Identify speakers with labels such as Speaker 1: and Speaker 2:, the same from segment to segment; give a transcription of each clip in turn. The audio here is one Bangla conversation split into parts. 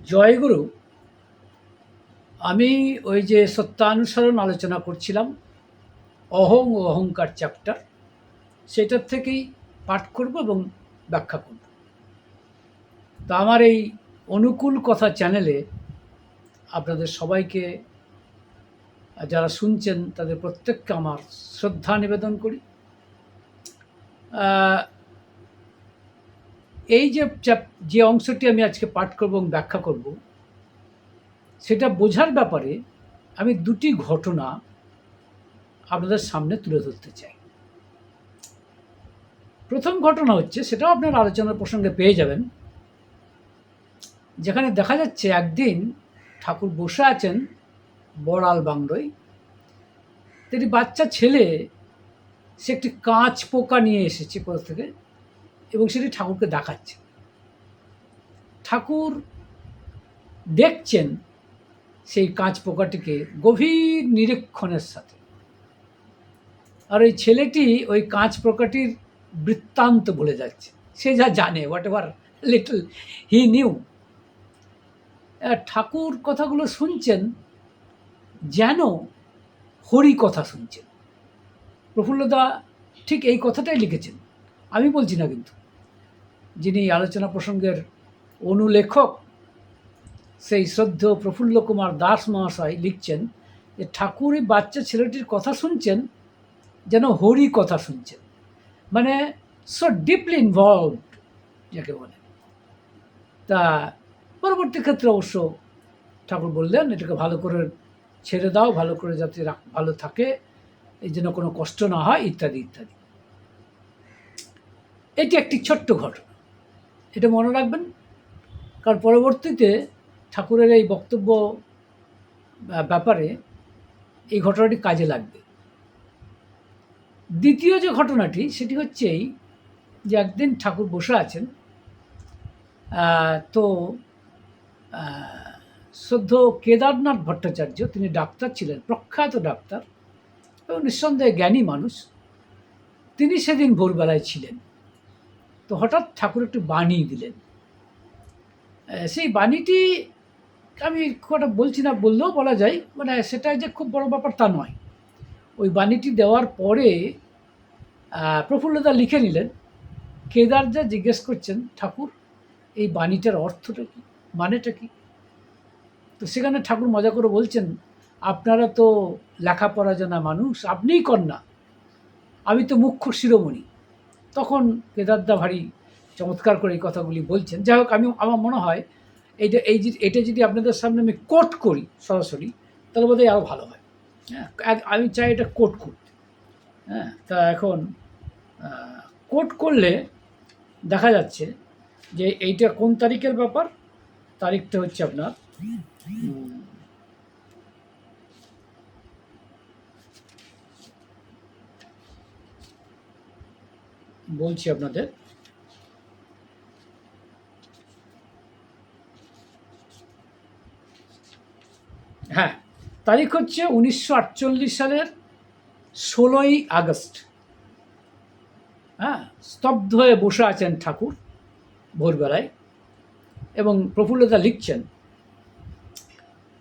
Speaker 1: জয়গুরু। আমি ওই যে সত্যানুসরণ আলোচনা করছিলাম, অহং ও অহংকার চ্যাপ্টার, সেটার থেকেই পাঠ করব এবং ব্যাখ্যা করব। তা আমার এই অনুকূল কথা চ্যানেলে আপনাদের সবাইকে, যারা শুনছেন তাদের প্রত্যেককে আমার শ্রদ্ধা নিবেদন করি। এই যে অংশটি আমি আজকে পাঠ করব এবং ব্যাখ্যা করব, সেটা বোঝার ব্যাপারে আমি দুটি ঘটনা আপনাদের সামনে তুলে ধরতে চাই। প্রথম ঘটনা হচ্ছে, সেটাও আপনার আলোচনার প্রসঙ্গে পেয়ে যাবেন, যেখানে দেখা যাচ্ছে একদিন ঠাকুর বসে আছেন বড়াল বাংলোয়। একটি বাচ্চা ছেলে, সে একটি কাঁচ পোকা নিয়ে এসেছে কোথা থেকে, এবং সেটি ঠাকুরকে দেখাচ্ছে। ঠাকুর দেখছেন সেই কাঁচ পোকাটিকে গভীর নিরীক্ষণের সাথে। আর ওই ছেলেটি ওই কাঁচ পোকাটির বৃত্তান্ত বলে যাচ্ছে, সে যা জানে, whatever little he knew. Thakur কথাগুলো শুনছেন যেন হরি কথা শুনছেন। প্রফুল্লদা ঠিক এই কথাটাই লিখেছেন, আমি বলছি না কিন্তু। যিনি আলোচনা প্রসঙ্গের অনুলেখক, সেই শ্রদ্ধেয় প্রফুল্ল কুমার দাস মহাশয় লিখছেন যে ঠাকুর এই বাচ্চা ছেলেটির কথা শুনছেন যেন হরি কথা শুনছেন, মানে সো ডিপলি ইনভলভড যাকে বলে। তা পরবর্তী ক্ষেত্রে অবশ্য ঠাকুর বললেন, এটাকে ভালো করে ছেড়ে দাও, ভালো করে যাতে ভালো থাকে, এই জন্য কোনো কষ্ট না হয়, ইত্যাদি ইত্যাদি। এটি একটি ছোট্ট ঘটনা, এটা মনে রাখবেন, কারণ পরবর্তীতে ঠাকুরের এই বক্তব্য ব্যাপারে এই ঘটনাটি কাজে লাগবে। দ্বিতীয় যে ঘটনাটি, সেটি হচ্ছে এই যে একদিন ঠাকুর বসে আছেন, তো শ্রদ্ধ কেদারনাথ ভট্টাচার্য, তিনি ডাক্তার ছিলেন, প্রখ্যাত ডাক্তার এবং নিঃসন্দেহে জ্ঞানী মানুষ। তিনি সেদিন ভোরবেলায় ছিলেন। তো হঠাৎ ঠাকুর একটু বাণী দিলেন। সেই বাণীটি আমি খুব একটা বলছি না, বললেও বলা যায়, মানে সেটা যে খুব বড় ব্যাপার তা নয়। ওই বাণীটি দেওয়ার পরে প্রফুল্লদা লিখে নিলেন। কেদার যা জিজ্ঞেস করছেন, ঠাকুর এই বাণীটার অর্থটা কী, মানেটা কী? তো সেখানে ঠাকুর মজা করে বলছেন, আপনারা তো লেখাপড়া জানা মানুষ, আপনিই কন্যা, আমি তো মুখ্য শিরোমণি। তখন কেদারদা ভারী চমৎকার করে এই কথাগুলি বলছেন। যাই হোক, আমার মনে হয় এটা যদি আপনাদের সামনে আমি কোট করি সরাসরি, তাহলে বোধহয় আরও ভালো হয়। হ্যাঁ, আমি চাই এটা কোট করতে। হ্যাঁ, তা এখন কোট করলে দেখা যাচ্ছে যে এইটা কোন তারিখের ব্যাপার। তারিখটা হচ্ছে আপনার বলছি আপনাদের, হ্যাঁ, তারিখ হচ্ছে 1948 সালের 16ই আগস্ট। হ্যাঁ, স্তব্ধ হয়ে বসে আছেন ঠাকুর ভোরবেলায়, এবং প্রফুল্লতা লিখছেন,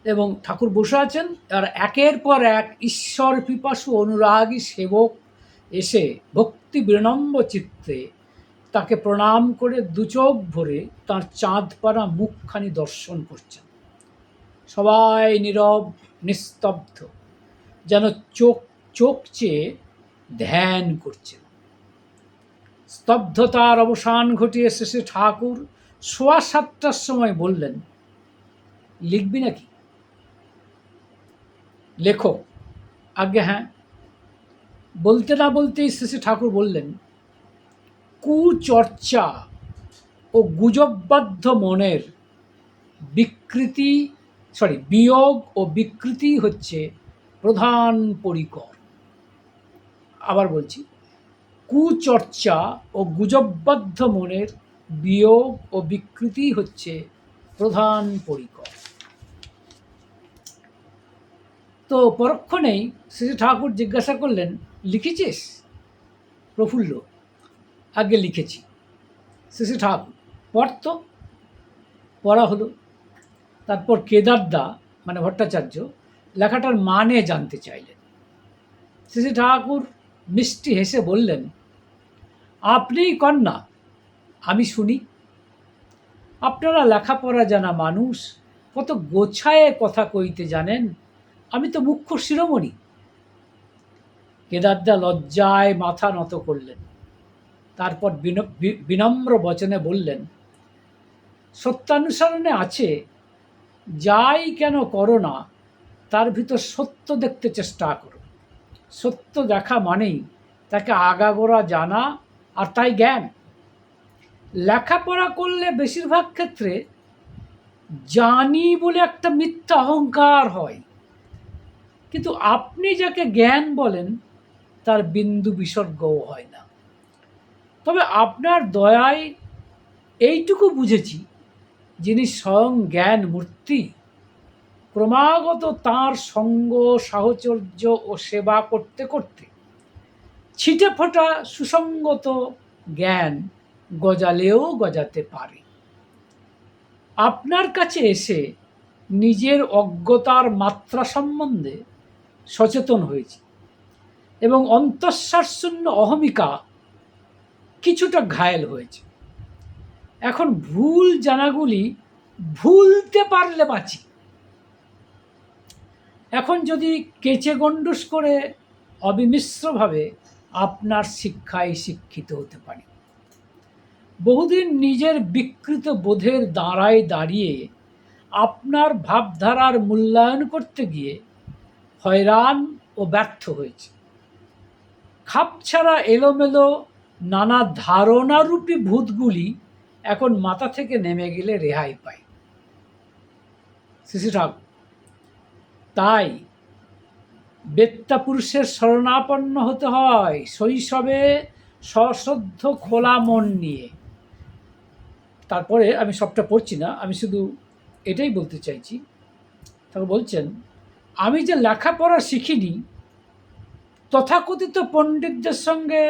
Speaker 1: এবং ঠাকুর বসে আছেন। আর একের পর এক ঈশ্বর পিপাসু অনুরাগী সেবক এসে ভক্তি বিনম্র চিত্তে তাকে প্রণাম করে দুচোখ ভরে তাঁর চাঁদপাড়া মুখখানি দর্শন করছেন। সবাই নীরব নিস্তব্ধ, যেন চোখ চেয়ে ধ্যান করছেন। স্তব্ধতার অবসান ঘটিয়ে শেষে ঠাকুর 7:15 সময় বললেন, লিখবি নাকি? লেখো। আজ্ঞে হ্যাঁ। বলতে না বলতেই শেষে ঠাকুর বললেন, কুচর্চা ও গুজববাধ্য মনের বিয়োগ ও বিকৃতি হচ্ছে প্রধান পরিকর। আবার বলছি, কুচর্চা ও গুজববাধ্য মনের বিয়োগ ও বিকৃতি হচ্ছে প্রধান পরিকর। তো পরক্ষণেই শ্রী ঠাকুর জিজ্ঞাসা করলেন, লিখেছিস? প্রফুল্ল, আগে লিখেছি। শ্রী ঠাকুর, পড় তো। পড়া হলো। তারপর কেদারদা মানে ভট্টাচার্য লেখাটার মানে জানতে চাইলেন। শ্রী ঠাকুর মিষ্টি হেসে বললেন, আপনিই কন না, আমি শুনি। আপনারা লেখাপড়া জানা মানুষ, কত গোছায় কথা কইতে জানেন, আমি তো মুখ্য শিরোমণি। কেদারদা লজ্জায় মাথা নত করলেন। তারপর বিনম্র বচনে বললেন, সত্যানুসরণে আছে, যাই কেন করো না তার ভিতর সত্য দেখতে চেষ্টা করো। সত্য দেখা মানেই তাকে আগাগোড়া জানা, আর তাই জ্ঞান। লেখাপড়া করলে বেশিরভাগ ক্ষেত্রে জানি বলে একটা মিথ্যা অহংকার হয়, কিন্তু আপনি যাকে জ্ঞান বলেন তার বিন্দু বিসর্গও হয় না। তবে আপনার দয়ায় এইটুকু বুঝেছি, যিনি স্বয়ং জ্ঞান মূর্তি, ক্রমাগত তাঁর সঙ্গ সাহচর্য ও সেবা করতে করতে ছিটে ফোটা সুসঙ্গত জ্ঞান গজালেও গজাতে পারে। আপনার কাছে এসে নিজের অজ্ঞতার মাত্রা সম্বন্ধে সচেতন হয়েছি এবং অন্তঃসারশূন্য অহমিকা কিছুটা ঘায়েল হয়েছে। এখন ভুল জানাগুলি ভুলতে পারলে বাঁচি। এখন যদি কেচে গণ্ডুস করে অবিমিশ্রভাবে আপনার শিক্ষায় শিক্ষিত হতে পারি। বহুদিন নিজের বিকৃত বোধের দাঁড়ায় দাঁড়িয়ে আপনার ভাবধারার মূল্যায়ন করতে গিয়ে হয়রান ও ব্যর্থ হয়েছে। খাপছাড়া এলোমেলো নানা ধারণারূপী ভূতগুলি এখন মাথা থেকে নেমে গেলে রেহাই পায়। শ্রী ঠাকুর, তাই বেত্তা পুরুষের শরণাপন্ন হতে হয় শৈশবে সশ্রদ্ধ খোলা মন নিয়ে। তারপরে আমি সবটা পড়ছি না, আমি শুধু এটাই বলতে চাইছি। তারপর বলছেন, আমি যে লেখাপড়া শিখিনি, তথাকথিত পণ্ডিতদের সঙ্গে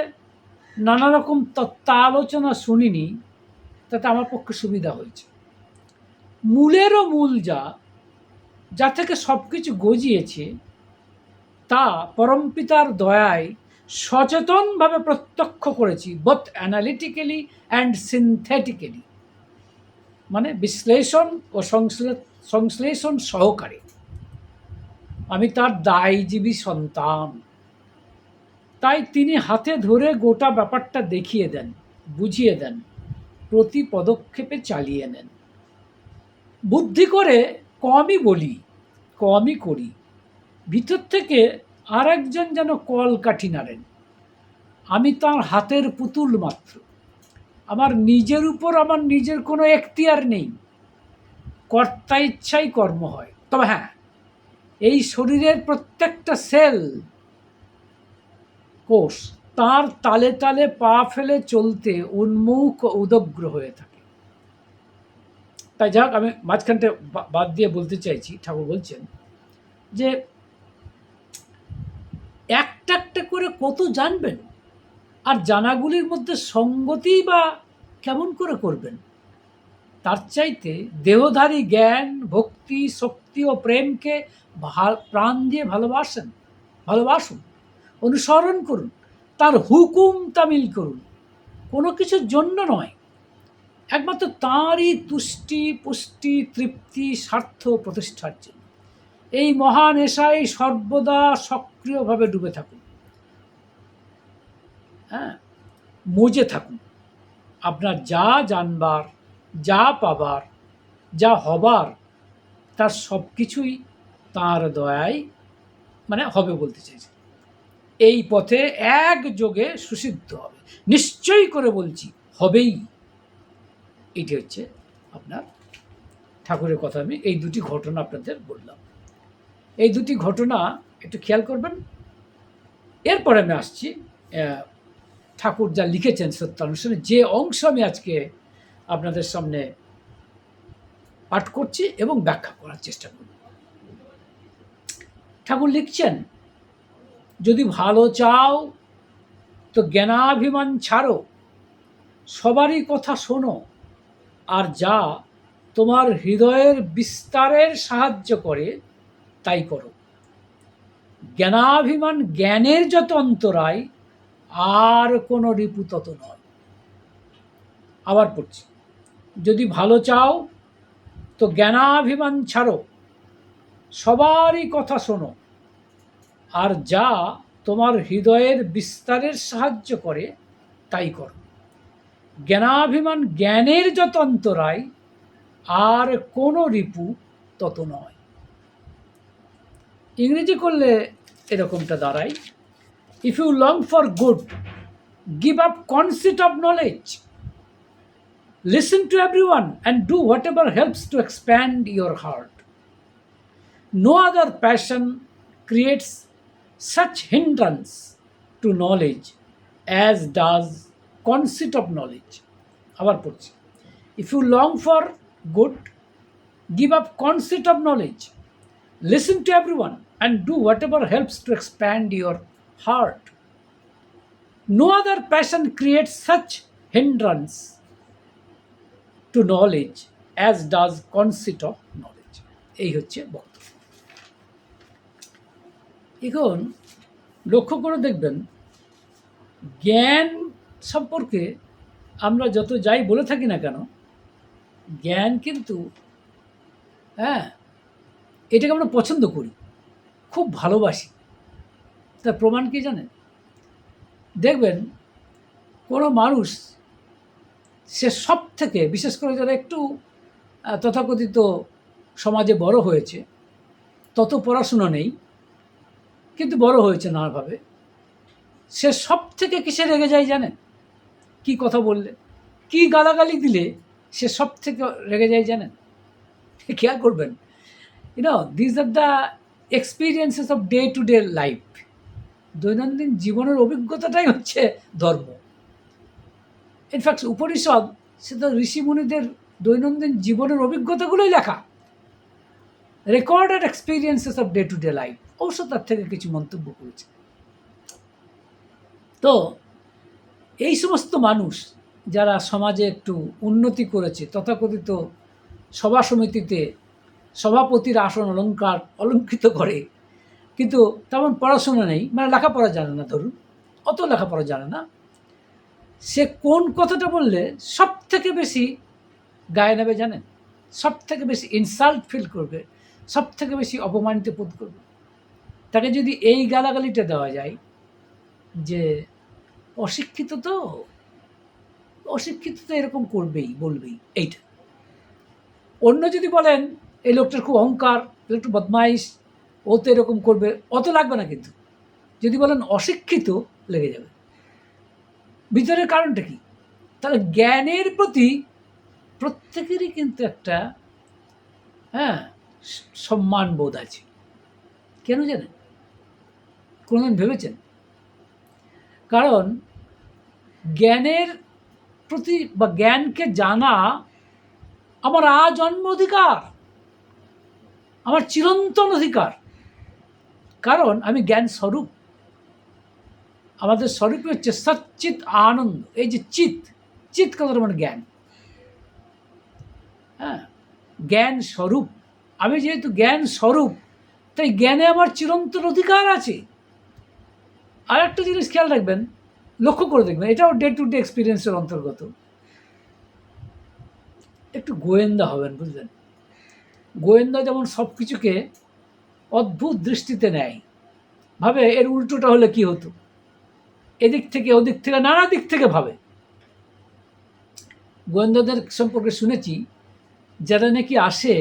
Speaker 1: নানা রকম তত্ত্বালোচনা শুনিনি, তাতে আমার পক্ষে সুবিধা হয়েছে। মূলেরও মূল যা থেকে সব কিছু গজিয়েছে, তা পরমপিতার দয়ায় সচেতনভাবে প্রত্যক্ষ করেছি, বোথ অ্যানালিটিক্যালি অ্যান্ড সিনথেটিক্যালি, মানে বিশ্লেষণ ও সংশ্লেষণ সহকারে। আমি তার দায়জীবী সন্তান, তাই তিনি হাতে ধরে গোটা ব্যাপারটা দেখিয়ে দেন, বুঝিয়ে দেন, প্রতি পদক্ষেপে চালিয়ে নেন। বুদ্ধি করে কমই বলি, কমই করি, ভিতর থেকে আর একজন যেন কলকাঠি নাড়েন। আমি তাঁর হাতের পুতুল মাত্র। আমার নিজের উপর আমার নিজের কোনো এখতিয়ার নেই। কর্তা ইচ্ছাই কর্ম হয়। তবে হ্যাঁ, এই শরীরের প্রত্যেকটা সেল কোষ তার তালে তালে পা ফেলে চলতে উন্মুখ ও উদগ্র হয়ে থাকে। তাই যাক, আমি মাঝখানটা বাদ দিয়ে বলতে চাইছি, ঠাকুর বলছেন যে একটা একটা করে কত জানবেন, আর জানাগুলির মধ্যে সঙ্গতিই বা কেমন করে করবেন। তার চাইতে দেহধারী জ্ঞান, ভক্তি, শক্তি ও প্রেমকে প্রাণ দিয়ে ভালোবাসুন, অনুসরণ করুন, তার হুকুম তামিল করুন, কোনো কিছুর জন্য নয়, একমাত্র তাঁরই তুষ্টি, পুষ্টি, তৃপ্তি, স্বার্থ প্রতিষ্ঠার জন্য। এই মহান নেশায় সর্বদা সক্রিয়ভাবে ডুবে থাকুন, হ্যাঁ, মজে থাকুন। আপনার যা জানবার, যা পাবার, যা হবার, তার সব কিছুই তাঁর দয়ায় মানে হবে বলতে চাইছে। এই পথে একযোগে সুসিদ্ধ হবে, নিশ্চয়ই করে বলছি, হবেই। এটি হচ্ছে আপনার ঠাকুরের কথা। আমি এই দুটি ঘটনা আপনাদের বললাম। এই দুটি ঘটনা একটু খেয়াল করবেন। এরপরে আমি আসছি ঠাকুর যা লিখেছেন সত্যানুসরণে, যে অংশ আমি আজকে আপনাদের সামনে পাঠ করছি এবং ব্যাখ্যা করার চেষ্টা করব। ঠাকুর লিখছেন, যদি ভালো চাও তো জ্ঞানাভিমান ছাড়ো, সবারই কথা শোনো, আর যা তোমার হৃদয়ের বিস্তারের সাহায্য করে তাই করো। জ্ঞানাভিমান জ্ঞানের যত অন্তরায়, আর কোনো রিপু তত নয়। আবার পড়ছি, যদি ভালো চাও তো জ্ঞানাভিমান ছাড়ো, সবারই কথা শোনো, আর যা তোমার হৃদয়ের বিস্তারের সাহায্য করে তাই করো। জ্ঞানাভিমান জ্ঞানের যত অন্তরায়, আর কোনো রিপু তত নয়। ইংরেজি করলে এরকমটা দাঁড়ায়, if you long for good, give up conceit of knowledge. Listen to everyone and do whatever helps to expand your heart. No other passion creates such hindrance to knowledge as does conceit of knowledge. আবার পড়ছি, if you long for good, give up conceit of knowledge. Listen to everyone and do whatever helps to expand your heart. No other passion creates such hindrance to knowledge as does conceit of knowledge. এই হচ্ছে বক্তব্য। এখন লক্ষ্য করে দেখবেন, জ্ঞান সম্পর্কে আমরা যত যাই বলে থাকি না কেন, জ্ঞান কিন্তু এটাকে আমরা পছন্দ করি, খুব ভালোবাসি। তার প্রমাণ কি জানেন? দেখবেন কোনো মানুষ, সে সব থেকে, বিশেষ করে যারা একটু তথাকথিত সমাজে বড় হয়েছে, তত পড়াশোনা নেই কিন্তু বড় হয়েছে নানাভাবে, সে সব থেকে কিসে রেগে যায় জানেন? কি কথা বললে, কি গালাগালি দিলে সে সব থেকে রেগে যায় জানেন? খেয়াল করবেন, this are the experiences of day to day life. দৈনন্দিন জীবনের অভিজ্ঞতাটাই হচ্ছে ধর্ম। ইনফ্যাক্ট উপনিষদ, সে তো ঋষিমুনিদের দৈনন্দিন জীবনের অভিজ্ঞতাগুলোই লেখা, recorded experiences of day to day life. অবশ্য তার থেকে কিছু মন্তব্য করেছে। তো এই সমস্ত মানুষ যারা সমাজে একটু উন্নতি করেছে, তথাকথিত সভা সমিতিতে সভাপতির আসন অলঙ্কৃত করে, কিন্তু তেমন পড়াশোনা নেই, মানে লেখাপড়া জানে না, ধরুন অত লেখাপড়া জানে না, সে কোন কথাটা বললে সব থেকে বেশি গায়ে নেবে জানেন? সব থেকে বেশি ইনসাল্ট ফিল করবে, সব থেকে বেশি অপমানিত বোধ করবে। তাকে যদি এই গালাগালিটা দেওয়া যায় যে অশিক্ষিত তো এরকম করবেই, বলবেই এইটা। অন্য যদি বলেন এই লোকটার খুব অহংকার, একটু বদমাইশ, ও তো এরকম করবে, অত লাগবে না। কিন্তু যদি বলেন অশিক্ষিত, লেগে যাবে। ভিতরের কারণটা কি? তাহলে জ্ঞানের প্রতি প্রত্যেকেরই কিন্তু একটা সম্মান বোধ আছে। কেন জানেন? কোনোদিন ভেবেছেন? কারণ জ্ঞানের প্রতি বা জ্ঞানকে জানা আমার আজন্ম অধিকার, আমার চিরন্তন অধিকার। কারণ আমি জ্ঞান স্বরূপ। আমাদের স্বরূপই হচ্ছে সচ্চিৎ আনন্দ। এই যে চিৎ কথাটা মানে জ্ঞান। জ্ঞান স্বরূপ। আমি যেহেতু জ্ঞান স্বরূপ, তাই জ্ঞানে আমার চিরন্তন অধিকার আছে। আর একটা জিনিস খেয়াল রাখবেন, লক্ষ্য করে দেখবেন, এটাও ডে টু ডে এক্সপিরিয়েন্সের অন্তর্গত। একটু গোয়েন্দা হবেন, বুঝলেন? গোয়েন্দা যেমন সব কিছুকে অদ্ভুত দৃষ্টিতে নেয়, ভাবে এর উল্টোটা হলে কি হতো, এদিক থেকে ওদিক থেকে নানা দিক থেকে ভাবে। গোয়েন্দাদের সম্পর্কে শুনেছি, যারা নাকি আসে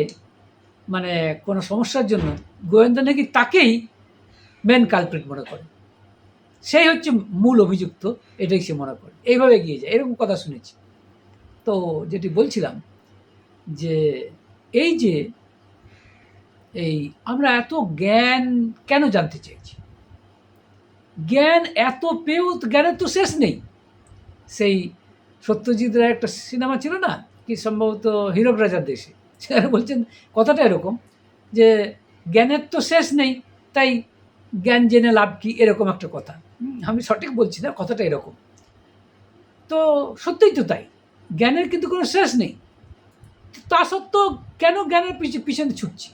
Speaker 1: মানে কোনো সমস্যার জন্য, গোয়েন্দা নাকি তাকেই মেন কালপ্রিট মনে করে, সেই হচ্ছে মূল অভিযুক্ত, এটাই সে মনে করে, এইভাবে এগিয়ে যায়। এরকম কথা শুনেছি। তো যেটি বলছিলাম যে এই আমরা এত জ্ঞান কেন জানতে চাইছি? জ্ঞান এত পেয়েও জ্ঞানের তো শেষ নেই। সেই সত্যজিৎ রায়ের একটা সিনেমা ছিল না, কি সম্ভবত হীরক রাজার দেশে, সেখানে বলছেন কথাটা এরকম যে জ্ঞানের তো শেষ নেই, তাই জ্ঞান জেনে লাভ কি, এরকম একটা কথা। আমি সঠিক বলছি না, কথাটা এরকম। তো সত্যিই তো তাই, জ্ঞানের কিন্তু কোনো শেষ নেই। তা সত্ত্বেও কেন জ্ঞানের পিছনে ছুটছি?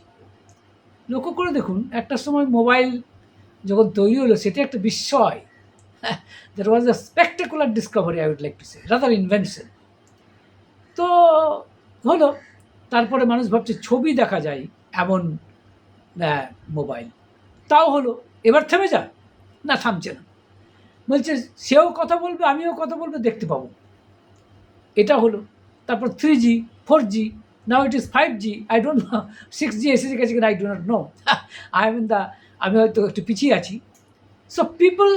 Speaker 1: লক্ষ্য করে দেখুন, একটা সময় মোবাইল যখন তৈরি হলো সেটা একটা বিস্ময়। That was a spectacular discovery, I would like to say, rather invention. তো হলো, তারপরে মানুষ ভাবছে ছবি দেখা যায় এমন মোবাইল, তাও হলো। এবার থেমে যা, না থামছে না, বলছে সেও কথা বলবে আমিও কথা বলবো, দেখতে পাবো। এটা হলো। তারপর 3G, 4G, now it is 5G, I don't know 6G এসেছে গেছে কিনা, I do not know. I am in the, আমি হয়তো একটু পিছিয়ে আছি। সো পিপল,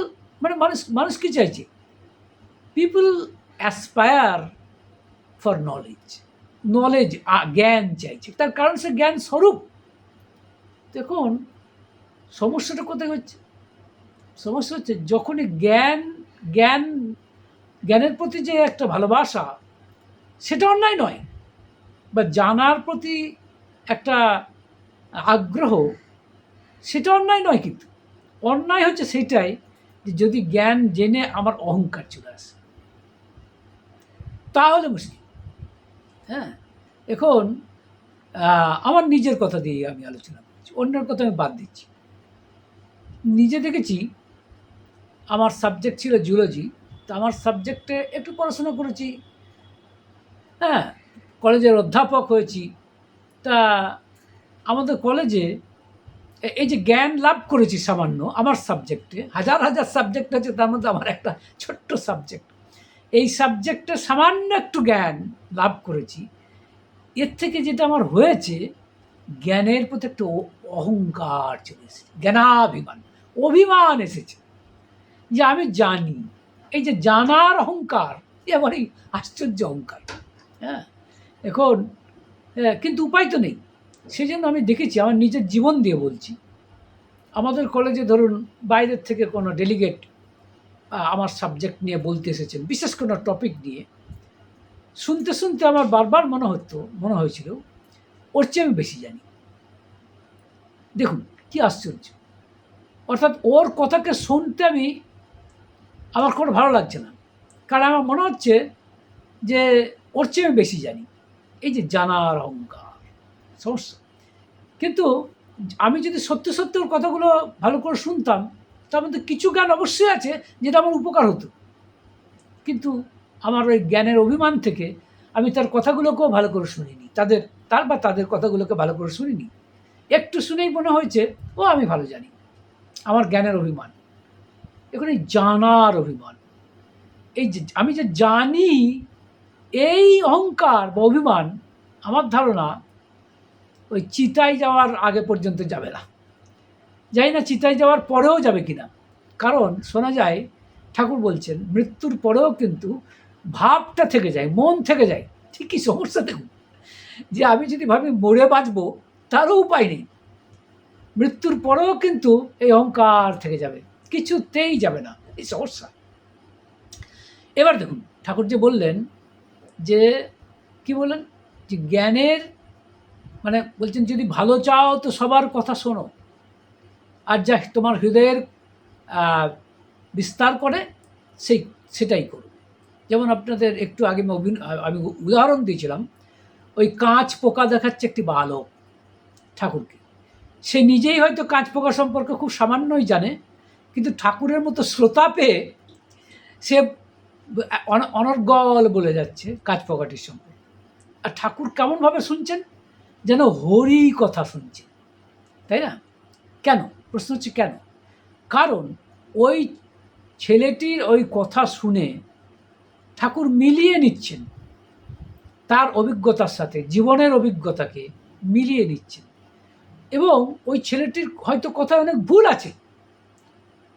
Speaker 1: মানে মানুষ কি চাইছে? পিপল অ্যাসপায়ার ফর নলেজ, জ্ঞান চাইছে। তার কারণ সে জ্ঞান স্বরূপ। দেখুন সমস্যাটা কোথায় হচ্ছে? সমস্যা হচ্ছে যখনই জ্ঞানের প্রতি যে একটা ভালোবাসা, সেটা অন্যায় নয়, বা জানার প্রতি একটা আগ্রহ, সেটা অন্যায় নয়। কিন্তু অন্যায় হচ্ছে সেটাই যে যদি জ্ঞান জেনে আমার অহংকার চলে আসে, তাহলে মুশকিল। হ্যাঁ, এখন আমার নিজের কথা দিয়ে আমি আলোচনা করছি, অন্যের কথা আমি বাদ দিচ্ছি। নিজে দেখেছি, আমার সাবজেক্ট ছিল জুলজি। তো আমার সাবজেক্টে একটু পড়াশোনা করেছি, হ্যাঁ, কলেজের অধ্যাপক হয়েছি। তা আমাদের কলেজে এই যে জ্ঞান লাভ করেছি সামান্য আমার সাবজেক্টে, হাজার হাজার সাবজেক্ট আছে, তার মধ্যে আমার একটা ছোট্ট সাবজেক্ট, এই সাবজেক্টে সামান্য একটু জ্ঞান লাভ করেছি। এর থেকে যেটা আমার হয়েছে, জ্ঞানের প্রতি একটু অহংকার চলে এসেছে, জ্ঞানাভিমান, অভিমান এসেছে যে আমি জানি। এই যে জানার অহংকার, এবার এই আশ্চর্য অহংকার। হ্যাঁ, এখন কিন্তু উপায় তো নেই। সেই জন্য আমি দেখেছি, আমার নিজের জীবন দিয়ে বলছি, আমাদের কলেজে ধরুন বাইরের থেকে কোনো ডেলিগেট আমার সাবজেক্ট নিয়ে বলতে এসেছেন, বিশেষ কোনো টপিক নিয়ে, শুনতে শুনতে আমার বারবার মনে হয়েছিল ওর চেয়ে আমি বেশি জানি। দেখুন কি আশ্চর্য। অর্থাৎ ওর কথাকে শুনতে আমার কোনো ভালো লাগছে না, কারণ আমার মনে হচ্ছে যে ওর চেয়ে আমি বেশি জানি। এই যে জানার অহংকার, সমস্যা। কিন্তু আমি যদি সত্যি সত্যি ওর কথাগুলো ভালো করে শুনতাম, তার মধ্যে কিছু জ্ঞান অবশ্যই আছে যেটা আমার উপকার হতো। কিন্তু আমার ওই জ্ঞানের অভিমান থেকে আমি তার কথাগুলোকেও ভালো করে শুনিনি, তাদের কথাগুলোকে ভালো করে শুনিনি। একটু শুনেই মনে হয়েছে ও আমি ভালো জানি। আমার জ্ঞানের অভিমান, এখন এই জানার অভিমান, এই যে আমি যে জানি, এই অহংকার বা অভিমান, আমার ধারণা ওই চিতায় যাওয়ার আগে পর্যন্ত যাবে না। জানি না চিতায় যাওয়ার পরেও যাবে কিনা। কারণ শোনা যায়, ঠাকুর বলছেন মৃত্যুর পরেও কিন্তু ভাবটা থেকে যায়, মন থেকে যায়। ঠিকই সমস্যা। দেখুন যে আমি যদি ভাবি মরে বাঁচবো, তারও উপায় নেই। মৃত্যুর পরেও কিন্তু এই অহংকার থেকে যাবে, কিছুতেই যাবে না, এই সমস্যা। এবার দেখুন ঠাকুর যে বললেন, যে কি বললেন, যে জ্ঞানের মানে বলছেন যদি ভালো চাও তো সবার কথা শোনো, আর যা তোমার হৃদয়ের বিস্তার করে সেটাই করো। যেমন আপনাদের একটু আগে আমি উদাহরণ দিয়েছিলাম, ওই কাঁচ পোকা দেখাচ্ছে একটি বালক ঠাকুরকে। সে নিজেই হয়তো কাঁচ পোকা সম্পর্কে খুব সামান্যই জানে, কিন্তু ঠাকুরের মতো শ্রোতা পেয়ে সে অনর্গল বলে যাচ্ছে কাঁচ পোকাটির সম্পর্কে। আর ঠাকুর কেমনভাবে শুনছেন, যেন হরি কথা শুনছেন, তাই না? কেন? প্রশ্ন হচ্ছে কেন? কারণ ওই ছেলেটির ওই কথা শুনে ঠাকুর মিলিয়ে নিচ্ছেন, তার অভিজ্ঞতার সাথে জীবনের অভিজ্ঞতাকে মিলিয়ে নিচ্ছেন। এবং ওই ছেলেটির হয়তো কথা অনেক ভুল আছে,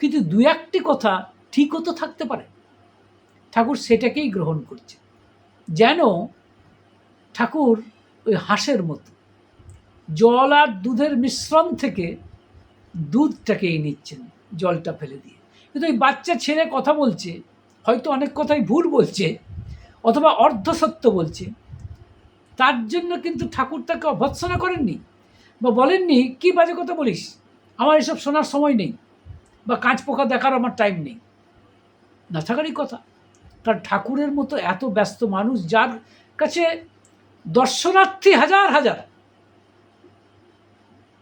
Speaker 1: কিন্তু দু একটি কথা ঠিকও তো থাকতে পারে। ঠাকুর সেটাকেই গ্রহণ করছে, যেন ঠাকুর ওই হাঁসের মতো জল আর দুধের মিশ্রণ থেকে দুধটাকেই নিচ্ছেন, জলটা ফেলে দিয়ে। কিন্তু ওই বাচ্চা ছেলে কথা বলছে, হয়তো অনেক কথাই ভুল বলছে অথবা অর্ধসত্য বলছে, তার জন্য কিন্তু ঠাকুর তাকে অভৎসনা করেননি বা বলেননি কি বাজে কথা বলিস, আমার এসব শোনার সময় নেই, বা কাঁচ পোকা দেখার আমার টাইম নেই। না থাকারই কথা। কারণ ঠাকুরের মতো এত ব্যস্ত মানুষ, যার কাছে দর্শনার্থী হাজার হাজার,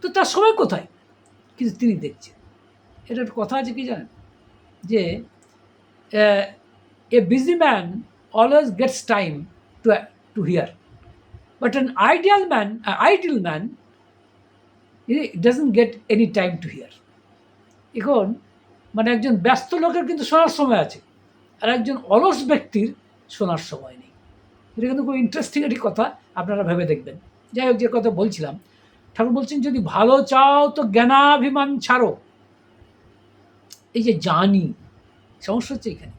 Speaker 1: তো তার সময় কোথায়? কিন্তু তিনি দেখছেন। এটা একটা কথা আছে কি জানেন, যে a busy man always gets time to hear, but an ideal man doesn't get any time to hear. এখন মানে একজন ব্যস্ত লোকের কিন্তু শোনার সময় আছে, আর একজন অলস ব্যক্তির শোনার সময় নেই। এটা কিন্তু খুব ইন্টারেস্টিং একটি কথা, আপনারা ভেবে দেখবেন। যাই হোক, যে কথা বলছিলাম, ঠাকুর বলছেন যদি ভালো চাও তো জ্ঞানাভিমান ছাড়ো। এই যে জানি, সমস্যা হচ্ছে এখানে।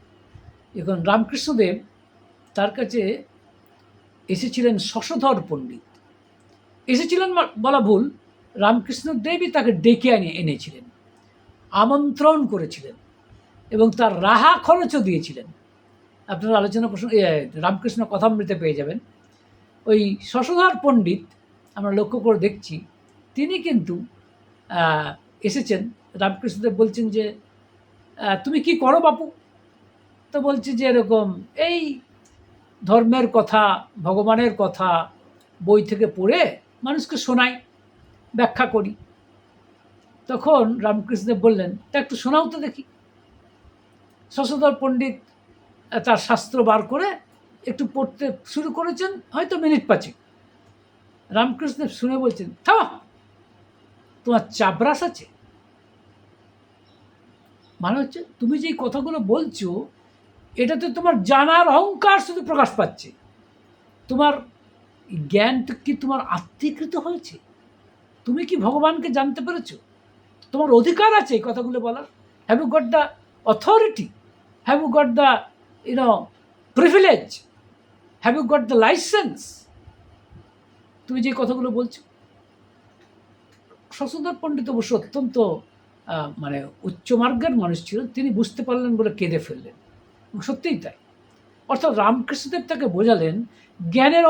Speaker 1: এখন রামকৃষ্ণদেব, তার কাছে এসেছিলেন শশধর পণ্ডিত। এসেছিলেন বলা ভুল, রামকৃষ্ণদেবই তাকে ডেকে এনেছিলেন, আমন্ত্রণ করেছিলেন এবং তার রাহা খরচও দিয়েছিলেন। আপনারা আলোচনা প্রসঙ্গ রামকৃষ্ণ কথামৃতে পেয়ে যাবেন। ওই শশধর পণ্ডিত আমরা লক্ষ্য করে দেখছি, তিনি কিন্তু এসেছেন। রামকৃষ্ণদেব বলছেন যে তুমি কি করো বাপু? তো বলছে যে এরকম এই ধর্মের কথা, ভগবানের কথা বই থেকে পড়ে মানুষকে শোনাই, ব্যাখ্যা করি। তখন রামকৃষ্ণদেব বললেন, তা একটু শোনাও তো দেখি। শশধর পণ্ডিত তার শাস্ত্র বার করে একটু পড়তে শুরু করেছেন, হয়তো মিনিট 5। রামকৃষ্ণদেব শুনে বলছেন, থামো, তোমার চাবরাস আছে? মানে হচ্ছে তুমি যে কথাগুলো বলছো, এটাতে তোমার জানার অহংকার শুধু প্রকাশ পাচ্ছে। তোমার জ্ঞান কি তোমার আত্মীকৃত হয়েছে? তুমি কি ভগবানকে জানতে পেরেছো? তোমার অধিকার আছে এই কথাগুলো বলার? Have you got the authority? Have you got the privilege? Have you got the licence? তুমি যে কথাগুলো বলছো। শশধর পণ্ডিত অবশ্য অত্যন্ত মানে উচ্চমার্গের মানুষ ছিল, তিনি বুঝতে পারলেন বলে কেঁদে ফেললেন। সত্যিই তাই। অর্থাৎ রামকৃষ্ণদেব তাকে বোঝালেন, জ্ঞানের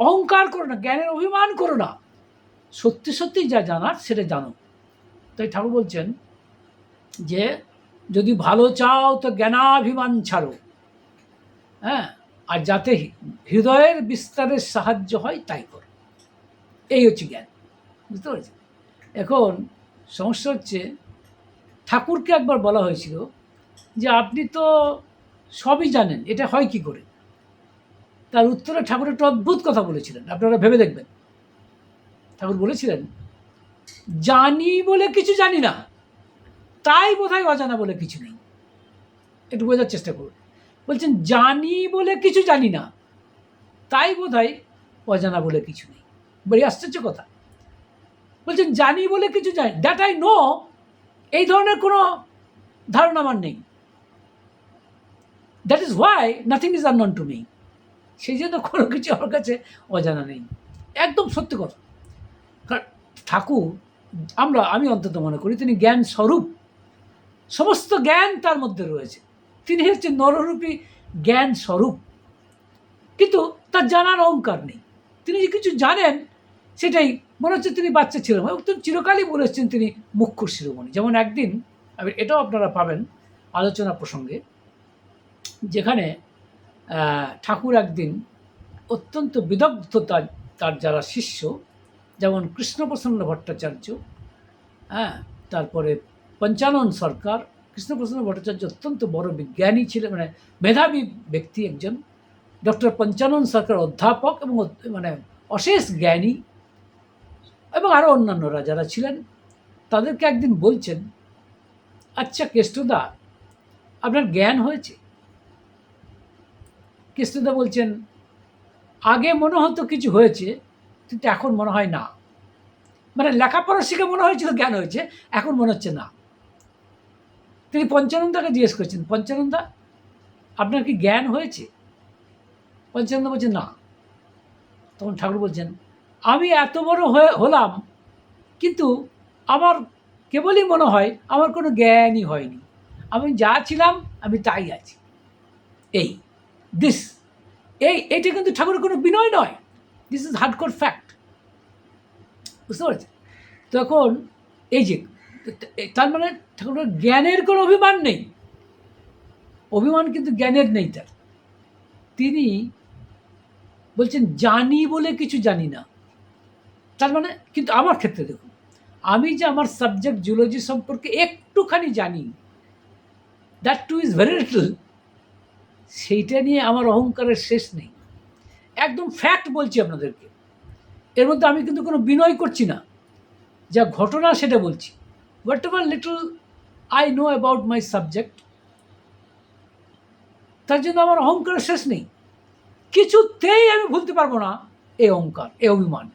Speaker 1: অহংকার করো না, জ্ঞানের অভিমান করো না, সত্যি সত্যি যা জানার সেটা জানো। তাই ঠাকুর বলছেন যে যদি ভালো চাও তো জ্ঞানাভিমান ছাড়ো, হ্যাঁ, আর যাতে হৃদয়ের বিস্তারের সাহায্য হয় তাই করো। এই হচ্ছে জ্ঞান, বুঝতে পারছি। এখন সমস্যা হচ্ছে, ঠাকুরকে একবার বলা হয়েছিল যে আপনি তো সবই জানেন, এটা হয় কি করে? তার উত্তরে ঠাকুর একটা অদ্ভুত কথা বলেছিলেন, আপনারা ভেবে দেখবেন। ঠাকুর বলেছিলেন, জানি বলে কিছু জানি না, তাই বোধহয় অজানা বলে কিছু নেই। একটু বোঝার চেষ্টা করুন। বলছেন জানি বলে কিছু জানি না, তাই বোধহয় অজানা বলে কিছু নেই। বড়ি আশ্চর্য কথা। বলছেন জানি বলে কিছু জানি, দ্যাট আই নো, এই ধরনের কোনো ধারণা আমার নেই। That is why nothing is unknown to me. সেই জন্য কোনো কিছু আমার কাছে অজানা নেই। একদম সত্যি কথা। কারণ ঠাকুর, আমি অন্তত মনে করি তিনি জ্ঞান স্বরূপ, সমস্ত জ্ঞান তার মধ্যে রয়েছে। তিনি হচ্ছেন নররূপী জ্ঞান স্বরূপ, কিন্তু তার জানার অহংকার নেই। তিনি যে কিছু জানেন সেটাই মনে হচ্ছে তিনি বাচ্চা ছিলেন, একদম চিরকালই বলেছেন তিনি মুখ্য শিরোমণি। যেমন একদিন, এটাও আপনারা পাবেন আলোচনা প্রসঙ্গে, যেখানে ঠাকুর একদিন অত্যন্ত বিদগ্ধ তার যারা শিষ্য, যেমন কৃষ্ণপ্রসন্ন ভট্টাচার্য, হ্যাঁ, তারপরে পঞ্চানন সরকার। কৃষ্ণপ্রসন্ন ভট্টাচার্য অত্যন্ত বড় বিজ্ঞানী ছিলেন, মানে মেধাবী ব্যক্তি একজন। ডক্টর পঞ্চানন সরকার অধ্যাপক এবং মানে অশেষ জ্ঞানী, এবং আরও অন্যান্যরা যারা ছিলেন, তাদেরকে একদিন বলছেন, আচ্ছা কেষ্টদা, আপনার জ্ঞান হয়েছে? কেষ্টদা বলছেন, আগে মনে হতো কিছু হয়েছে, কিন্তু এখন মনে হয় না। মানে লেখাপড়া শিখে মনে হয়েছিল জ্ঞান হয়েছে, এখন মনে হচ্ছে না। তিনি পঞ্চানন্দাকে জিজ্ঞেস করছেন, পঞ্চানন্দা আপনার কি জ্ঞান হয়েছে? পঞ্চানন্দা বলছেন না। তখন ঠাকুর বলছেন, আমি এত বড় হলাম, কিন্তু আমার কেবলই মনে হয় আমার কোনো জ্ঞানই হয়নি, আমি যা ছিলাম আমি তাই আছি। এইটা কিন্তু ঠাকুরের কোনো বিনয় নয়, দিস ইজ হার্ডকোর ফ্যাক্ট, বুঝতে পারছি। তখন এই যে, তার মানে ঠাকুরের জ্ঞানের কোনো অভিমান নেই, অভিমান কিন্তু জ্ঞানের নেই তার। তিনি বলছেন জানি বলে কিছু জানি না। তার মানে কিন্তু আমার ক্ষেত্রে দেখুন, আমি যে আমার সাবজেক্ট জুলজি সম্পর্কে একটুখানি জানি, that too is very little, সেইটা নিয়ে আমার অহংকারের শেষ নেই। একদম ফ্যাক্ট বলছি আপনাদেরকে। এর মধ্যে আমি কিন্তু কোনো বিনয় করছি না, যা ঘটনা সেটা বলছি। What ever little I know about my subject, তার জন্য আমার অহংকারের শেষ নেই। কিছুতেই আমি ভুলতে পারবো না এই অহংকার, এই অভিমান।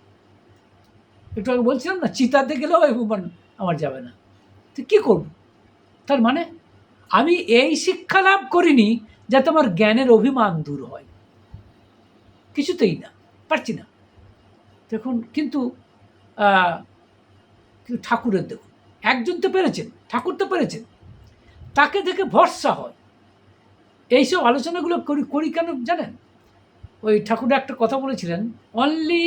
Speaker 1: একটু আগে বলছিলাম না, চিতাতে গেলেও এই অভিমান আমার যাবে না। তো কী করব? তার মানে আমি এই শিক্ষা লাভ করিনি যাতে আমার জ্ঞানের অভিমান দূর হয়, কিছুতেই না, পারছি না। দেখুন কিন্তু ঠাকুরের দেখুন, একজন তো পেরেছেন, ঠাকুর তো পেরেছেন, তাকে দেখে ভরসা হয়। এইসব আলোচনাগুলো করি কেন জানেন? ওই ঠাকুর একটা কথা বলেছিলেন, only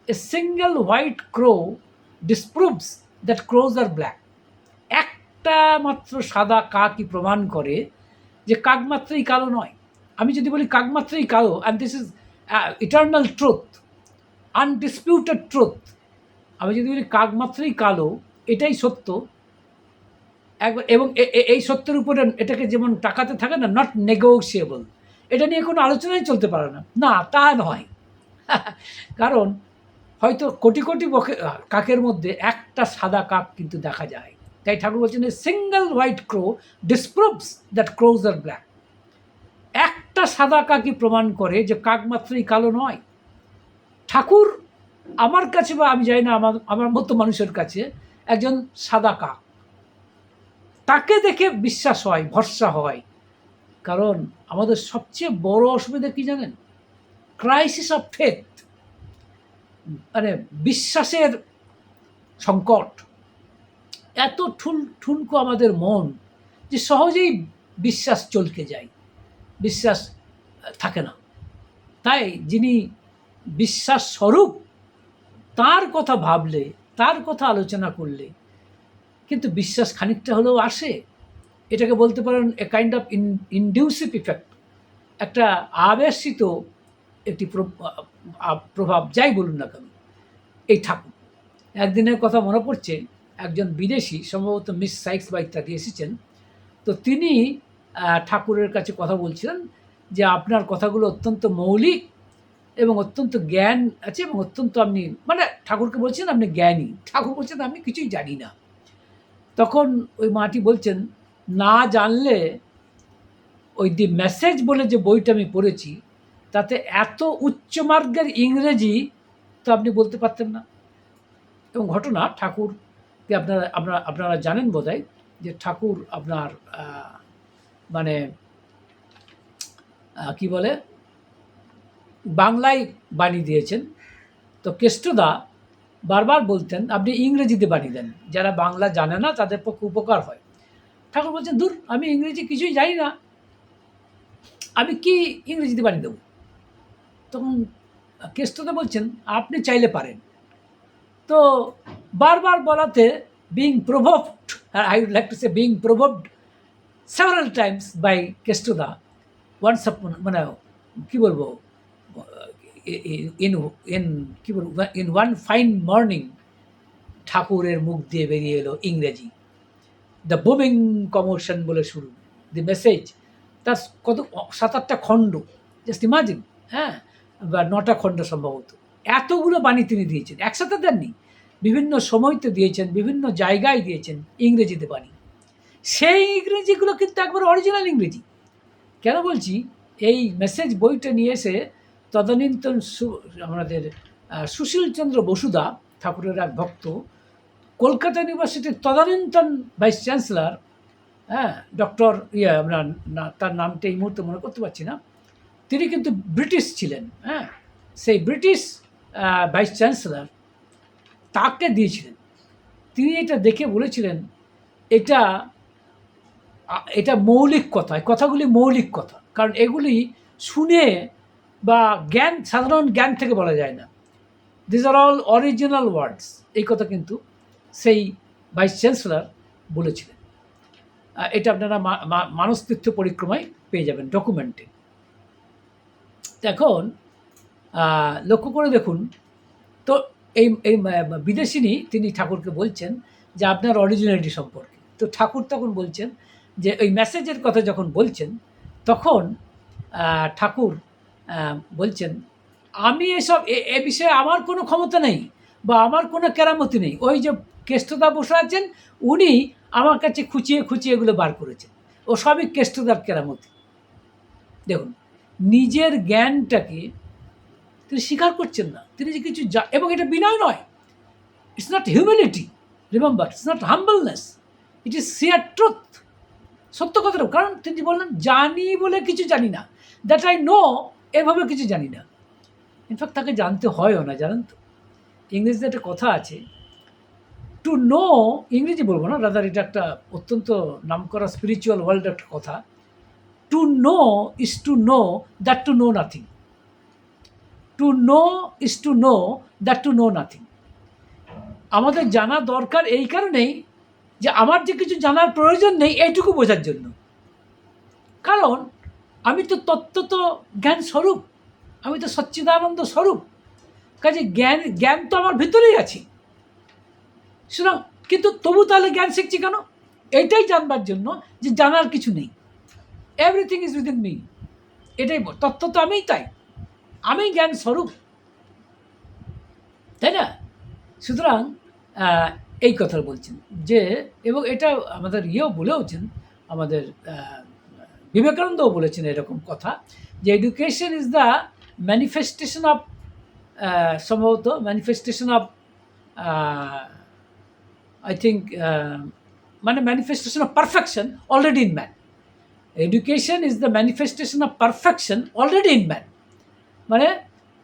Speaker 1: a single white crow disproves that crows are black. একটা মাত্র সাদা কাকই প্রমাণ করে যে কাক মাত্রই কালো নয়। আমি যদি বলি কাক মাত্রই কালো, and this is eternal truth, undisputed truth, আমি যদি বলি কাক মাত্রই কালো, এটাই সত্য একবার, এবং এই সত্যের উপরে এটাকে যেমন টাকাতে থাকে না, নট নেগোশিয়েবল, এটা নিয়ে কোনো আলোচনাই চলতে পারে না। না, তা নয়। কারণ হয়তো কোটি কোটি কাকের মধ্যে একটা সাদা কাক কিন্তু দেখা যায়। তাই ঠাকুর বলছেন, a single white crow disproves that crows are black. একটা সাদা কাকই প্রমাণ করে যে কাক মাত্রই কালো নয়। ঠাকুর আমার কাছে, বা আমি জানি না আমার মতো মানুষের কাছে, একজন সাদা কাক, তাকে দেখে বিশ্বাস হয়, ভরসা হয়। কারণ আমাদের সবচেয়ে বড় অসুবিধা কি জানেন? ক্রাইসিস অফ ফেথ, মানে বিশ্বাসের সংকট। এত ঠুনকো আমাদের মন যে সহজেই বিশ্বাস চলকে যায়, বিশ্বাস থাকে না। তাই যিনি বিশ্বাস স্বরূপ, তার কথা ভাবলে, তার কথা আলোচনা করলে কিন্তু বিশ্বাস খানিকটা হলেও আসে। এটাকে বলতে পারেন এ কাইন্ড অফ ইনডিউসিভ ইফেক্ট, একটা আবেশিত একটি প্রভাব, যাই বলুন না কেন। এই ঠাকুর, একদিনের কথা মনে পড়ছে, একজন বিদেশি, সম্ভবত মিস সাইক্স বা ইত্যাদি এসেছেন, তো তিনি ঠাকুরের কাছে কথা বলছিলেন যে আপনার কথাগুলো অত্যন্ত মৌলিক এবং অত্যন্ত জ্ঞান আছে, এবং অত্যন্ত আপনি, মানে ঠাকুরকে বলছেন আপনি জ্ঞানী, ঠাকুর বলছেন আমি কিছুই জানি না। তখন ওই মাটি বলছেন, না জানলে ওই দি মেসেজ বলে যে বইটা আমি পড়েছি, তাতে এত উচ্চমার্গের ইংরেজি তো আপনি বলতে পারতেন না। এবং ঘটনা, ঠাকুরকে আপনারা জানেন বোধহয়, যে ঠাকুর আপনার মানে কি বলে, বাংলায় বাণী দিয়েছেন। তো কেষ্টদা বারবার বলতেন আপনি ইংরেজিতে বাণী দেন, যারা বাংলা জানে না তাদের পক্ষে উপকার হয়। ঠাকুর বলছেন, দূর, আমি ইংরেজি কিছুই জানি না, আমি কি ইংরেজিতে বাণী দেবো? তখন কেষ্টদা বলছেন, আপনি চাইলে পারেন। তো বারবার বলাতে, being provoked, I would like to say being provoked several times by কেষ্টদা, ওয়ান্স মানে কী বলবো, কী বলবো, ইন ওয়ান ফাইন মর্নিং ঠাকুরের মুখ দিয়ে বেরিয়ে এলো ইংরেজি। দ্য বুমিং কমোশন বলে শুরু, দি মেসেজ, তার কত 7-8টা খণ্ড, জাস্ট ইমাজিন, হ্যাঁ, বা 9টা খণ্ড সম্ভবত। এতগুলো বাণী তিনি দিয়েছেন, একসাথে দেননি, বিভিন্ন সময়তে দিয়েছেন, বিভিন্ন জায়গায় দিয়েছেন ইংরেজিতে বাণী। সেই ইংরেজিগুলো কিন্তু একবার অরিজিনাল ইংরেজি। কেন বলছি, এই মেসেজ বইটা নিয়ে এসে তদানীন্তন আমাদের সুশীলচন্দ্র বসুদা, ঠাকুরের এক ভক্ত, কলকাতা ইউনিভার্সিটির তদানীন্তন ভাইস চ্যান্সেলর, হ্যাঁ, ডক্টর আপনার তার নামটা এই মুহূর্তে মনে করতে পারছি না, তিনি কিন্তু ব্রিটিশ ছিলেন, হ্যাঁ, সেই ব্রিটিশ ভাইস চ্যান্সেলর তাকে দিয়েছিলেন। তিনি এটা দেখে বলেছিলেন, এটা মৌলিক কথা, কথাগুলি মৌলিক কথা, কারণ এগুলি শুনে বা সাধারণ জ্ঞান থেকে বলা যায় না, দিস আর অল অরিজিনাল ওয়ার্ডস। এই কথা কিন্তু সেই ভাইস চ্যান্সেলর বলেছিলেন। এটা আপনারা মানস তীর্থ পরিক্রমায় পেয়ে যাবেন ডকুমেন্টে। এখন লক্ষ্য করে দেখুন তো এই এই বিদেশিনী তিনি ঠাকুরকে বলছেন যে আপনার অরিজিনালিটি সম্পর্কে। তো ঠাকুর তখন বলছেন যে ওই মেসেজের কথা যখন বলছেন তখন ঠাকুর বলছেন আমি এসব এ বিষয়ে আমার কোনো ক্ষমতা নেই বা আমার কোনো কেরামতি নেই। ওই যে কেষ্টদা বসে আছেন উনি আমার কাছে খুঁচিয়ে খুঁচিয়ে এগুলো বার করেছেন। ও সবই কেষ্টদার কেরামতি। দেখুন নিজের জ্ঞানটাকে তিনি স্বীকার করছেন না। তিনি যে কিছু এবং এটা বিনয় নয়। It's not humanity, remember, it's not humbleness, it is sheer truth. সত্য কথাটা, কারণ তিনি বললেন জানি বলে কিছু জানি না, দ্যাট আই নো, এভাবে কিছু জানি না। ইনফ্যাক্ট তাকে জানতে হয়ও না, জানেন তো। ইংরেজিতে একটা কথা আছে, টু নো, ইংরেজি বলবো না, রাদার এটা একটা অত্যন্ত নামকরা স্পিরিচুয়াল ওয়ার্ল্ড একটা কথা, two know is to know that to know nothing. Two know is to know that to know nothing. আমাদের জানা দরকার এই কারণেই যে আমার যে কিছু জানার প্রয়োজন নেই এইটুকু বোঝার জন্য। কারণ আমি তো তত্ত্ব জ্ঞান স্বরূপ, আমি তো সচ্চিদানন্দ স্বরূপ, কাজে জ্ঞান তো আমার ভিতরেই আছে। সুতরাং কিন্তু তবু তাহলে জ্ঞান শিখছি কেন? এইটাই জানবার জন্য যে জানার কিছু নেই, এভরিথিং ইজ উইদিন মি। এটাই তত্ত্ব তো আমিই, তাই আমি জ্ঞান স্বরূপ, তাই না? সুতরাং এই কথা বলছেন যে, এবং এটা আমাদের বলেওছেন, আমাদের বিবেকানন্দও বলেছেন এরকম কথা, যে education is the manifestation of, সম্ভবত ম্যানিফেস্টেশন অফ, আই থিঙ্ক, মানে manifestation of perfection already in man. Education is the manifestation of perfection already in man. মানে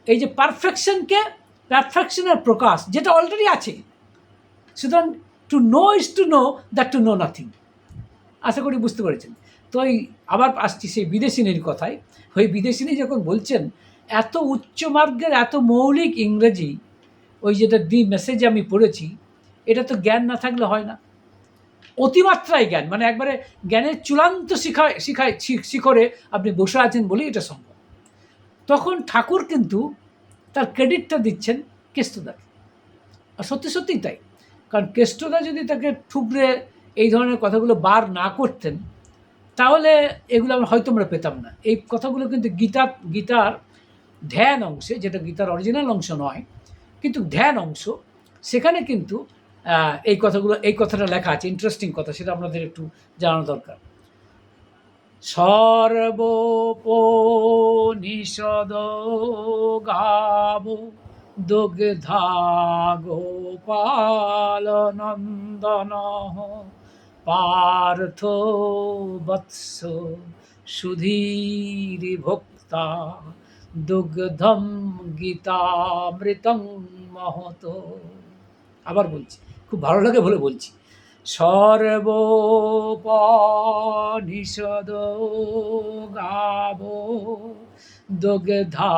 Speaker 1: এই যে পারফেকশনের প্রকাশ যেটা অলরেডি আছে। সুতরাং to know is to know that to know nothing. আশা করি বুঝতে পেরেছেন। তো এই আবার আসছি সেই বিদেশিনীর কথায়। ওই বিদেশিনী যখন বলছেন এত উচ্চ মার্গের এত মৌলিক ইংরেজি, ওই যেটা দি মেসেজ আমি পড়েছি, এটা তো জ্ঞান না থাকলে হয় না। অতিমাত্রায় জ্ঞান, মানে একবারে জ্ঞানের চূড়ান্ত শিখরে আপনি বসে আছেন বলেই এটা সম্ভব। তখন ঠাকুর কিন্তু তার ক্রেডিটটা দিচ্ছেন কেষ্টদাকে। আর সত্যি সত্যিই তাই, কারণ কেষ্টদা যদি তাকে ঠুকরে এই ধরনের কথাগুলো বার না করতেন তাহলে এগুলো হয়তো আমরা পেতাম না। এই কথাগুলো কিন্তু গীতার ধ্যান অংশে, যেটা গীতার অরিজিনাল অংশ নয় কিন্তু ধ্যান অংশ, সেখানে কিন্তু এই কথাটা লেখা আছে। ইন্টারেস্টিং কথা, সেটা আপনাদের একটু জানানো দরকার। সর্বোপনিষদ গাব দুগ্ধা গোপালনন্দন পার্থ বৎস সুধীর ভোক্তা দুগ্ধম গীতামৃতং মহত। আবার বলছি, খুব ভালো লাগে বলে বলছি। সর্বোপনিষদ গাব দুগ্ধা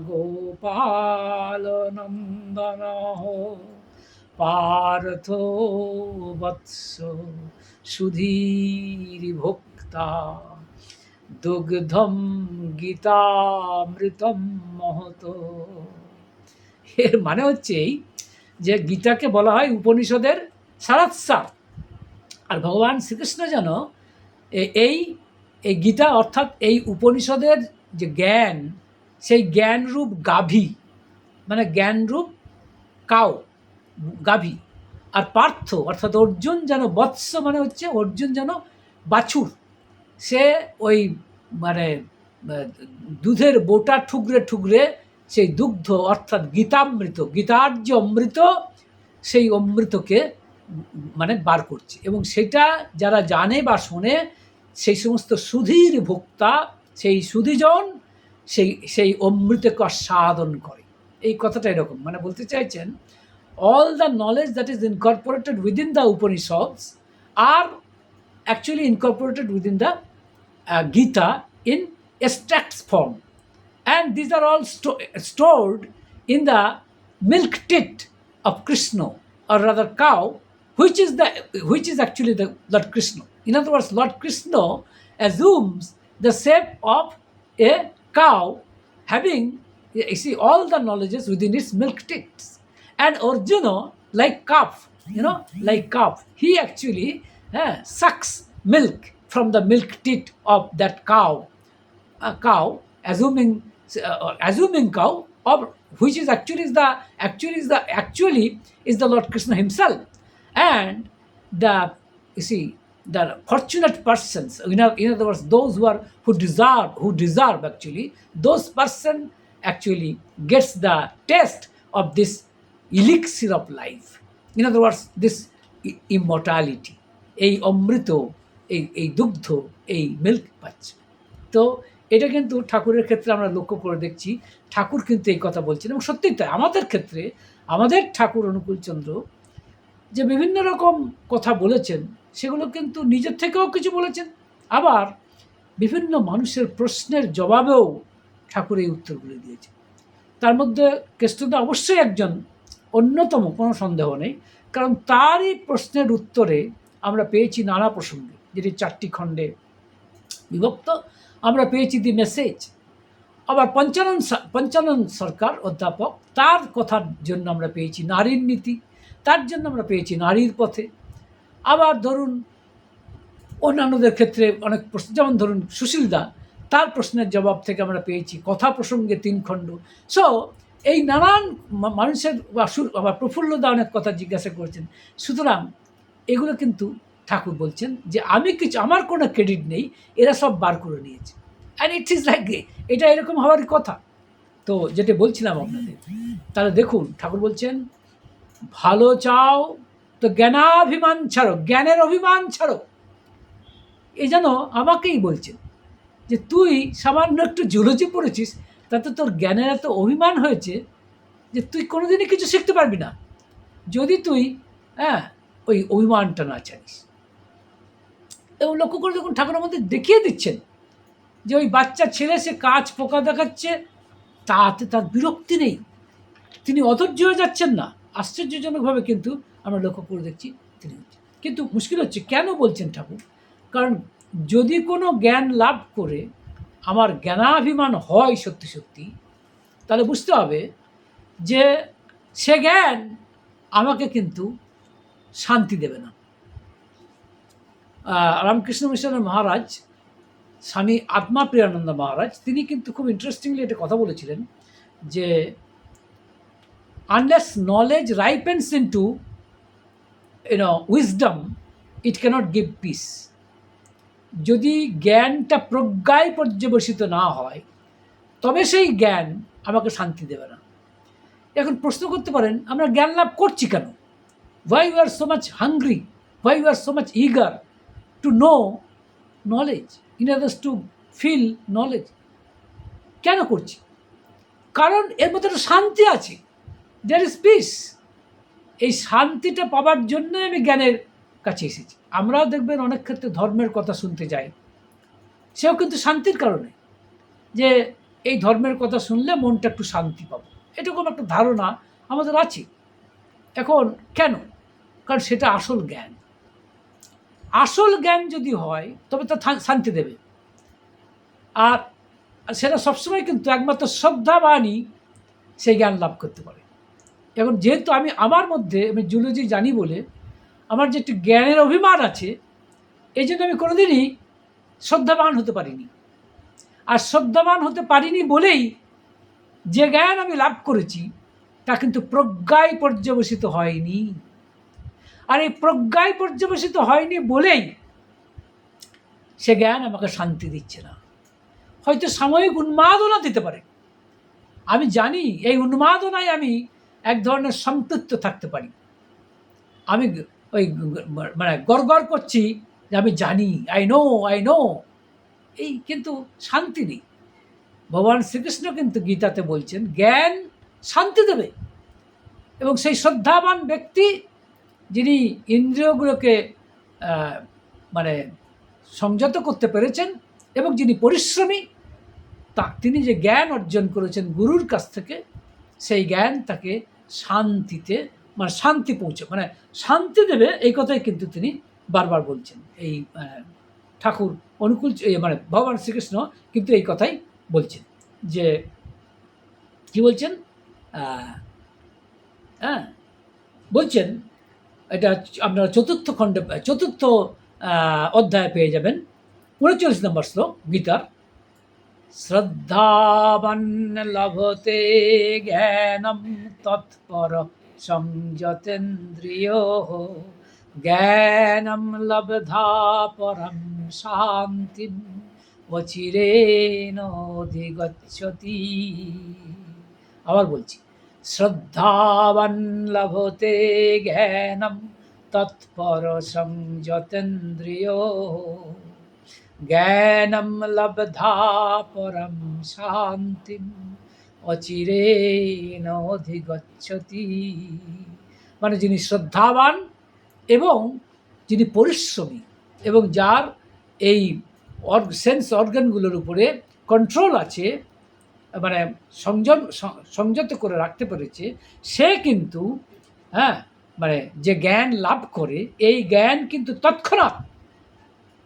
Speaker 1: গোপালনন্দন পার্থ বৎস সুধীর ভোক্তা দুগ্ধম গীতামৃতম মহত। এর মানে হচ্ছে এই যে গীতাকে বলা হয় উপনিষদের সারাৎসার। আর ভগবান শ্রীকৃষ্ণ যেন এই গীতা অর্থাৎ এই উপনিষদের যে জ্ঞান, সেই জ্ঞানরূপ গাভী, মানে জ্ঞানরূপ কাউ, গাভী। আর পার্থ অর্থাৎ অর্জুন যেন, বৎস মানে হচ্ছে অর্জুন যেন বাছুর, সে ওই মানে দুধের বোটা ঠুকরে ঠুকরে সেই দুগ্ধ অর্থাৎ গীতামৃত, গীতার যে অমৃত, সেই অমৃতকে মানে বার করছে। এবং সেটা যারা জানে বা শোনে, সেই সমস্ত সুধীর ভোক্তা, সেই সুধীজন সেই অমৃতকে আস্বাদন করে। এই কথাটা এরকম, মানে বলতে চাইছেন all the knowledge that is incorporated within the Upanishads are actually incorporated within the Gita in extract form, and these are all stored in the milk tit of Krishna, or rather cow, which is actually the Lord Krishna. In other words, Lord Krishna assumes the shape of a cow having You see, all the knowledge is within its milk teats. And Arjuna, like calf, like calf, he actually sucks milk from the milk teat of that cow, assuming cow, or which is actually is the Lord Krishna himself. And the you see, the fortunate persons, in other words, those who deserve actually, those person actually gets the taste of this elixir of life. In other words, this immortality, এই অমৃত, এই দুগ্ধ, এই মিল্ক পাচ্ছে। তো এটা কিন্তু ঠাকুরের ক্ষেত্রে আমরা লক্ষ্য করে দেখছি, ঠাকুর কিন্তু এই কথা বলছেন। এবং সত্যিই তাই, আমাদের ক্ষেত্রে আমাদের ঠাকুর অনুকূলচন্দ্র যে বিভিন্ন রকম কথা বলেছেন, সেগুলো কিন্তু নিজের থেকেও কিছু বলেছেন, আবার বিভিন্ন মানুষের প্রশ্নের জবাবেও ঠাকুর এই উত্তরগুলি দিয়েছেন। তার মধ্যে কেষ্টদা অবশ্যই একজন অন্যতম, কোনো সন্দেহ নেই, কারণ তারই প্রশ্নের উত্তরে আমরা পেয়েছি নানা প্রসঙ্গে, যেটি 4টি খণ্ডে বিভক্ত। আমরা পেয়েছি দি মেসেজ। আবার পঞ্চানন সরকার অধ্যাপক, তার কথার জন্য আমরা পেয়েছি নারীর নীতি, তার জন্য আমরা পেয়েছি নারীর পথে। আবার ধরুন অন্যান্যদের ক্ষেত্রে অনেক প্রশ্ন, যেমন ধরুন সুশীলদা, তার প্রশ্নের জবাব থেকে আমরা পেয়েছি কথা প্রসঙ্গে 3 খণ্ড। সো এই নানান মানুষের আবার প্রফুল্লদা অনেক কথা জিজ্ঞাসা করেছেন। সুতরাং এগুলো কিন্তু ঠাকুর বলছেন যে আমি কিছু, আমার কোনো ক্রেডিট নেই, এরা সব বার করে নিয়েছে। অ্যান্ড ইট ইজ লাইক, এটা এরকম হওয়ারই কথা। তো যেটা বলছিলাম আপনাদের, তাহলে দেখুন ঠাকুর বলছেন ভালো চাও তো জ্ঞানাভিমান ছাড়ো, জ্ঞানের অভিমান ছাড়ো। এই যেন আমাকেই বলছেন যে তুই সামান্য একটু জুলজি পড়েছিস, তাতে তোর জ্ঞানের এত অভিমান হয়েছে যে তুই কোনোদিনই কিছু শিখতে পারবি না, যদি তুই ওই অভিমানটা না ছাড়িস। এবং লক্ষ্য করে দেখুন, ঠাকুর আমাদের দেখিয়ে দিচ্ছেন যে ওই বাচ্চা ছেলে সে কাজ পোকা দেখাচ্ছে, তাতে তার বিরক্তি নেই, তিনি অধৈর্য হয়ে যাচ্ছেন না। আশ্চর্যজনকভাবে কিন্তু আমরা লক্ষ্য করে দেখছি তিনি। কিন্তু মুশকিল হচ্ছে কেন বলছেন ঠাকুর, কারণ যদি কোনো জ্ঞান লাভ করে আমার জ্ঞানাভিমান হয় সত্যি সত্যি, তাহলে বুঝতে হবে যে সে জ্ঞান আমাকে কিন্তু শান্তি দেবে না। রামকৃষ্ণ মিশনের মহারাজ স্বামী আত্মা প্রিয়ানন্দ মহারাজ, তিনি কিন্তু খুব ইন্টারেস্টিংলি একটা কথা বলেছিলেন যে unless knowledge ripens into wisdom, it cannot give peace. যদি জ্ঞানটা প্রজ্ঞায় পর্যবসিত না হয়, তবে সেই জ্ঞান আমাকে শান্তি দেবে না। এখন প্রশ্ন করতে পারেন, আমরা জ্ঞান লাভ করছি কেন? why we are so much hungry, why we are so much eager to know knowledge, in others to feel knowledge? কেন করছি? কারণ এর মধ্যে একটা শান্তি আছে, there is peace। এই শান্তিটা পাবার জন্য আমি জ্ঞানের কাছে এসেছি। আমরাও দেখবেন অনেক ক্ষেত্রে ধর্মের কথা শুনতে যাই, সেও কিন্তু শান্তির কারণে, যে এই ধর্মের কথা শুনলে মনটা একটু শান্তি পাবো, এরকম একটা ধারণা আমাদের আছে। এখন কেন? কারণ সেটা আসল জ্ঞান। আসল জ্ঞান যদি হয় তবে তা শান্তি দেবে। আর সেটা সবসময় কিন্তু একমাত্র শ্রদ্ধাবানই সেই জ্ঞান লাভ করতে পারে। এখন যেহেতু আমার মধ্যে আমি জুলজি জানি বলে আমার যে একটু জ্ঞানের অভিমান আছে, এই জন্য আমি কোনোদিনই শ্রদ্ধাবান হতে পারিনি। আর শ্রদ্ধাবান হতে পারিনি বলেই যে জ্ঞান আমি লাভ করেছি তা কিন্তু প্রজ্ঞায় পর্যবসিত হয়নি। আর এই প্রজ্ঞায় পর্যবসিত হয়নি বলেই সে জ্ঞান আমাকে শান্তি দিচ্ছে না। হয়তো সাময়িক উন্মাদনা দিতে পারে, আমি জানি এই উন্মাদনায় আমি এক ধরনের সম্পৃক্ত থাকতে পারি, আমি ওই গড়গড় করছি যে আমি জানি, আই নো, এই কিন্তু শান্তি নেই। ভগবান শ্রীকৃষ্ণ কিন্তু গীতাতে বলছেন জ্ঞান শান্তি দেবে। এবং সেই ব্যক্তি যিনি ইন্দ্রিয়গুলোকে সংযত করতে পেরেছেন এবং যিনি পরিশ্রমী, তিনি যে জ্ঞান অর্জন করেছেন গুরুর কাছ থেকে, সেই জ্ঞান তাকে শান্তিতে শান্তি শান্তি দেবে, এই কথাই কিন্তু তিনি বারবার বলছেন। এই ঠাকুর ভগবান শ্রীকৃষ্ণ কিন্তু এই কথাই বলছেন যে কি বলছেন? আহ, হ্যাঁ, বলছেন, এটা আপনারা চতুর্থ অধ্যায় পেয়ে যাবেন, 39 নম্বর শ্লোক গীতার। শ্রদ্ধাবান লভতে জ্ঞানম তৎপর সংযতেন্দ্রিয় জ্ঞানম লব্ধা পরম শান্তিম অচিরেণধিগচ্ছতি। আবার বলছি, শ্রদ্ধাবান লভতে জ্ঞানম তৎপর সংযতেন্দ্রিয় জ্ঞানম লব্ধা পরম শান্তিম অচিরেণধিগচ্ছতি। মানে যিনি শ্রদ্ধাবান এবং যিনি পরিশ্রমী এবং যার এই সেন্স অর্গানগুলোর উপরে কন্ট্রোল আছে, মানে সংযত করে রাখতে পেরেছে, সে কিন্তু মানে যে জ্ঞান লাভ করে, এই জ্ঞান কিন্তু তৎক্ষণাৎ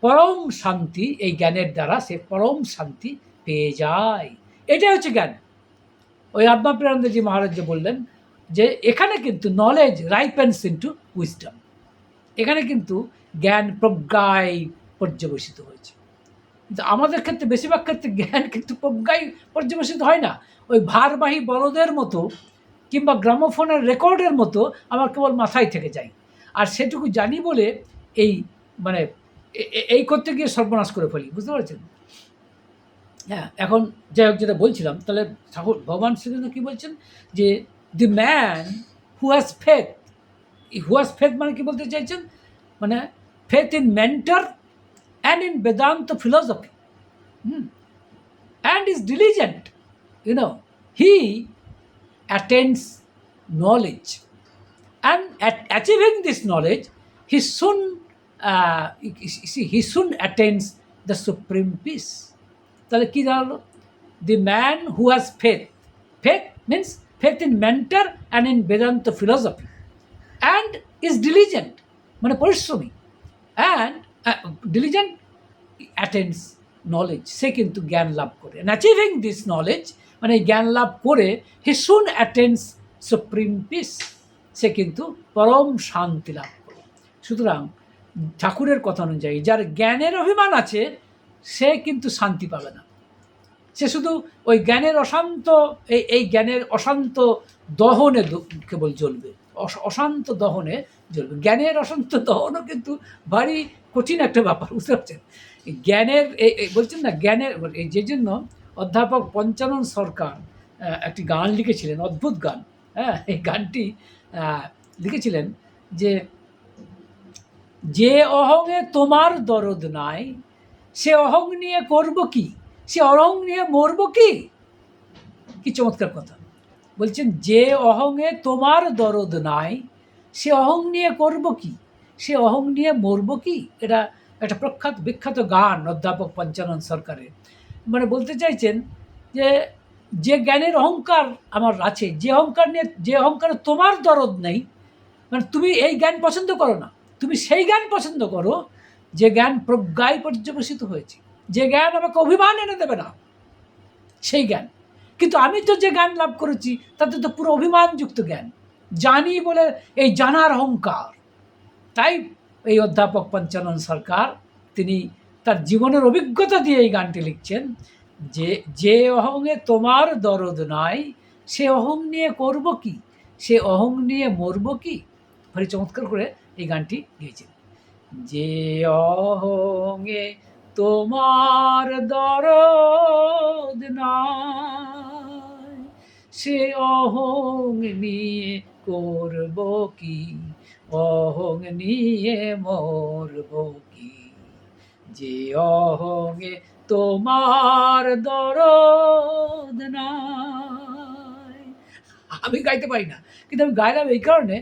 Speaker 1: পরম শান্তি, এই জ্ঞানের দ্বারা সে পরম শান্তি পেয়ে যায়। এটাই হচ্ছে জ্ঞান। ওই আত্মাপ্রেরণাজি মহারাজ যে বললেন যে এখানে কিন্তু নলেজ রাইপেন্স ইন্টু উইজডম, এখানে কিন্তু জ্ঞান প্রজ্ঞায় পর্যবসিত হয়েছে। কিন্তু আমাদের ক্ষেত্রে বেশিরভাগ ক্ষেত্রে জ্ঞান কিন্তু প্রজ্ঞায় পর্যবসিত হয় না। ওই ভারবাহী বলদের মতো কিংবা গ্রামোফোনের রেকর্ডের মতো আমার কেবল মাথায় থেকে যায়, আর সেটুকু জানি বলে এই মানে এই করতে গিয়ে সর্বনাশ করে ফেলি, বুঝতে পারছেন? হ্যাঁ, এখন যাই হোক, যেটা বলছিলাম, তাহলে ঠাকুর ভগবান শ্রীকৃষ্ণ কী বলছেন যে the man who has faith মানে কি বলতে চাইছেন? মানে faith in mentor and in Vedanta philosophy, and is diligent, he attains knowledge, and at achieving this knowledge, he soon attains the supreme peace. তাহলে কি দাঁড়ালো? The man who has faith means faith in mentor and in Vedanta philosophy, and is diligent মানে পরিশ্রমী, and diligent অ্যাটেন্স নলেজ, সে কিন্তু জ্ঞান লাভ করে। অ্যাচিভিং দিস নলেজ মানে জ্ঞান লাভ করে, হি সুন অ্যাটেন্স সুপ্রিম পিস, সে কিন্তু পরম শান্তি লাভ করে। সুতরাং ঠাকুরের কথা অনুযায়ী যার জ্ঞানের অভিমান আছে সে কিন্তু শান্তি পাবে না, সে শুধু ওই জ্ঞানের অশান্ত এই জ্ঞানের অশান্ত দহনে কেবল জ্বলবে, অশান্ত দহনে জ্বলবে। জ্ঞানের অশান্ত দহনও কিন্তু ভারী কঠিন একটা ব্যাপার, বুঝতে পারছেন? জ্ঞানের বলছেন না, জ্ঞানের যে জন্য অধ্যাপক পঞ্চানন সরকার একটি গান লিখেছিলেন, অদ্ভুত গান। এই গানটি লিখেছিলেন যে যে অহংয়ে তোমার দরদ নাই, সে অহং নিয়ে করব কি, সে অহং নিয়ে মরব কি। কি চমৎকার কথা বলছেন, যে অহংয়ে তোমার দরদ নাই, সে অহং নিয়ে করব কি, সে অহং নিয়ে মরব কি। এটা একটা বিখ্যাত গান অধ্যাপক পঞ্চানন সরকারের। মানে বলতে চাইছেন যে জ্ঞানের অহংকার আমার আছে, যে অহংকারে তোমার দরদ নেই, মানে তুমি এই জ্ঞান পছন্দ করো না, তুমি সেই জ্ঞান পছন্দ করো যে জ্ঞান প্রজ্ঞায় পর্যবসিত হয়েছে, যে জ্ঞান আমাকে অভিমান এনে দেবে না, সেই জ্ঞান। কিন্তু আমি তো যে জ্ঞান লাভ করেছি তাতে তো পুরো অভিমানযুক্ত জ্ঞান, জানি বলে এই জানার অহংকার। তাই এই অধ্যাপক পঞ্চানন সরকার তিনি তার জীবনের অভিজ্ঞতা দিয়ে এই গানটি লিখছেন যে অহংয়ে তোমার দরদ নাই, সে অহং নিয়ে করব কি, সে অহং নিয়ে মরব কি। ভারী চমৎকার করে এই গানটি গেয়েছেন। যে অহংয়ে তোমার দরদ নাই, সে অহং নিয়ে করব কি, অহং নিয়ে মরব কি। যে অহংয়ে তোমার দরদ নাই। আমি গাইতে পারি না, কিন্তু আমি গাইলাম এই কারণে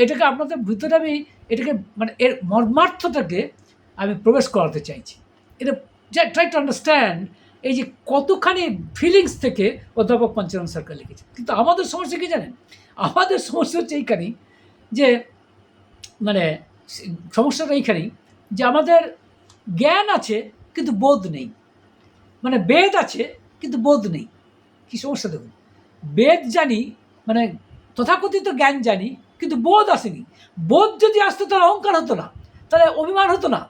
Speaker 1: এটাকে আপনাদের ভিতরে আমি এটাকে মানে এর মর্মার্থটাকে আমি প্রবেশ করাতে চাইছি। এটা ট্রাই টু আন্ডারস্ট্যান্ড এই যে কতখানি ফিলিংস থেকে অধ্যাপক পঞ্চানন সরকার লিখেছে। কিন্তু আমাদের সমস্যা কি জানেন? আমাদের সমস্যা হচ্ছে এইখানেই যে মানে সমস্যাটা এইখানেই যে আমাদের জ্ঞান আছে কিন্তু বোধ নেই, মানে বেদ আছে কিন্তু বোধ নেই। কী সমস্যা দেখুন, বেদ জানি, মানে তথাকথিত জ্ঞান জানি, কিন্তু বোধ আসেনি। বোধ যদি আসতো তাহলে অহংকার হতো না, তাহলে অভিমান হতো না।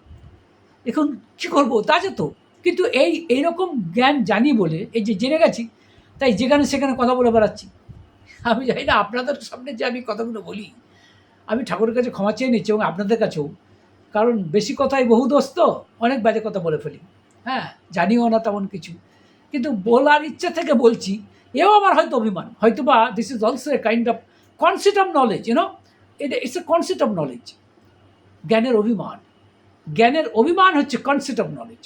Speaker 1: এখন কী করবো, তা যেত। কিন্তু এইরকম জ্ঞান জানি বলে, এই যে জেনে গেছি, তাই যেখানে সেখানে কথা বলে বেড়াচ্ছি। আমি জানি না আপনাদের সামনে যে আমি কথাগুলো বলি, আমি ঠাকুরের কাছে ক্ষমা চেয়ে নিচ্ছি, এবং আপনাদের কাছেও। কারণ বেশি কথাই বহু দোষ, তো অনেক বাজে কথা বলে ফেলি। হ্যাঁ, জানিও না তেমন কিছু, কিন্তু বলার ইচ্ছা থেকে বলছি। এও আমার হয়তো অভিমান, হয়তো বা this is also a kind of concept of knowledge, এটা it's a concept of knowledge. জ্ঞানের অভিমান, জ্ঞানের অভিমান হচ্ছে কনসেপ্ট অফ নলেজ।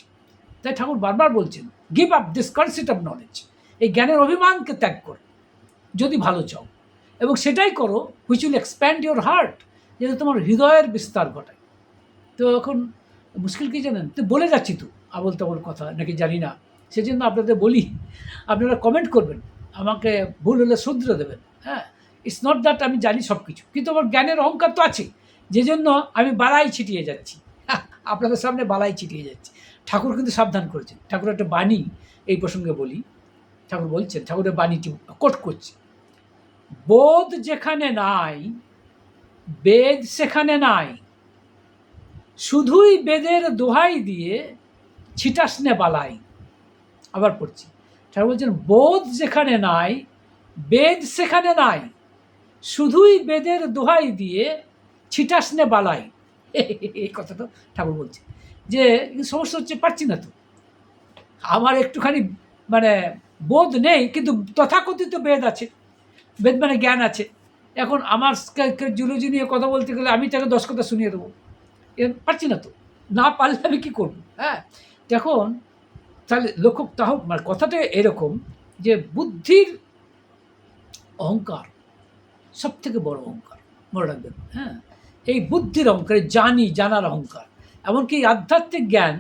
Speaker 1: তাই ঠাকুর বারবার বলছেন, give up this concept of knowledge. এই জ্ঞানের অভিমানকে ত্যাগ করো যদি ভালো চাও, এবং সেটাই করো which will expand your heart, যেটা তোমার হৃদয়ের বিস্তার ঘটায়। তো এখন মুশকিল কী জানেন, তো বলে যাচ্ছি তো আবল তাবল কথা নাকি জানি না, সেজন্য আপনাদের বলি, আপনারা কমেন্ট করবেন, আমাকে ভুল হলে শুধরে দেবেন। হ্যাঁ, ইটস নট দ্যাট আমি জানি সব কিছু, কিন্তু আমার জ্ঞানের অহংকার তো আছে, যে জন্য আমি বালাই ছিটিয়ে যাচ্ছি, আপনাদের সামনে বালাই ছিটিয়ে যাচ্ছি। ঠাকুর কিন্তু সাবধান করেছেন। ঠাকুর একটা বাণী এই প্রসঙ্গে বলি। ঠাকুর বলছেন, ঠাকুরের বাণীটি কোট করছে, বোধ যেখানে নাই, বেদ সেখানে নাই, শুধুই বেদের দোহাই দিয়ে ছিটাসনে বালাই। আবার পড়ছি, ঠাকুর বলছেন, বোধ যেখানে নাই, বেদ সেখানে নাই, শুধুই বেদের দোহাই দিয়ে ছিটাসনে বালাই। এই কথাটা ঠাকুর বলছে, যে সমস্যা হচ্ছে পারছি না তো, আমার একটুখানি মানে বোধ নেই, কিন্তু তথাকথিত বেদ আছে, বেদ মানে জ্ঞান আছে। এখন আমার জুলজি নিয়ে কথা বলতে গেলে আমি তাকে 10 কথা শুনিয়ে দেবো, পারছি না তো, না পারলে আমি কী করবো? হ্যাঁ, এখন তাহলে লক্ষ্য তাহ মানে কথাটা এরকম, যে বুদ্ধির অহংকার সবথেকে বড় অহংকার, মনে রাখবেন। হ্যাঁ, এই বুদ্ধির অহংকার, জানার অহংকার, এমনকি আধ্যাত্মিক জ্ঞান,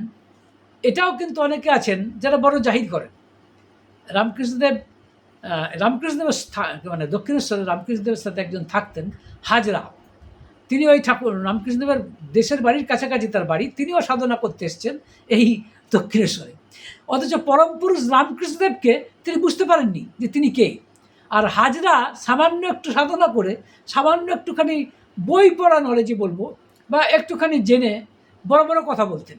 Speaker 1: এটাও কিন্তু অনেকে আছেন যারা বড় জাহির করেন। রামকৃষ্ণদেবের মানে দক্ষিণেশ্বরে রামকৃষ্ণদেবের সাথে একজন থাকতেন, হাজরা। তিনি ওই ঠাকুর রামকৃষ্ণদেবের দেশের বাড়ির কাছাকাছি তার বাড়ি, তিনিও সাধনা করতে এসছেন এই দক্ষিণেশ্বরে। অথচ পরম পুরুষ রামকৃষ্ণদেবকে তিনি বুঝতে পারেননি যে তিনি কে। আর হাজরা সামান্য একটু সাধনা করে, সামান্য একটুখানি বই পড়া নলেজে বলবো, বা একটুখানি জেনে বড় বড় কথা বলতেন,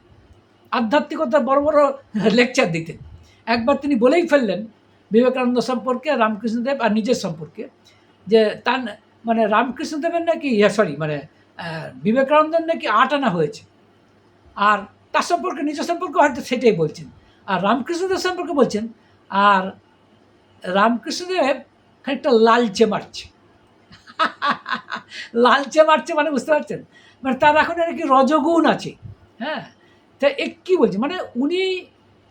Speaker 1: আধ্যাত্মিকতার বড় বড় লেকচার দিতেন। একবার তিনি বলেই ফেললেন বিবেকানন্দ সম্পর্কে, রামকৃষ্ণদেব আর নিজের সম্পর্কে, যে তার মানে রামকৃষ্ণদেবের নাকি মানে বিবেকানন্দের নাকি 8 আনা হয়েছে, আর তার সম্পর্কে নিজের সম্পর্কে হয়তো সেটাই বলছেন। আর রামকৃষ্ণদেব সম্পর্কে বলছেন, আর রামকৃষ্ণদেব খানিকটা লালচে মারছে। লালচে মারছে মানে বুঝতে পারছেন, মানে তার এখন নাকি রজগুণ আছে। হ্যাঁ, তা কী বলছে, মানে উনি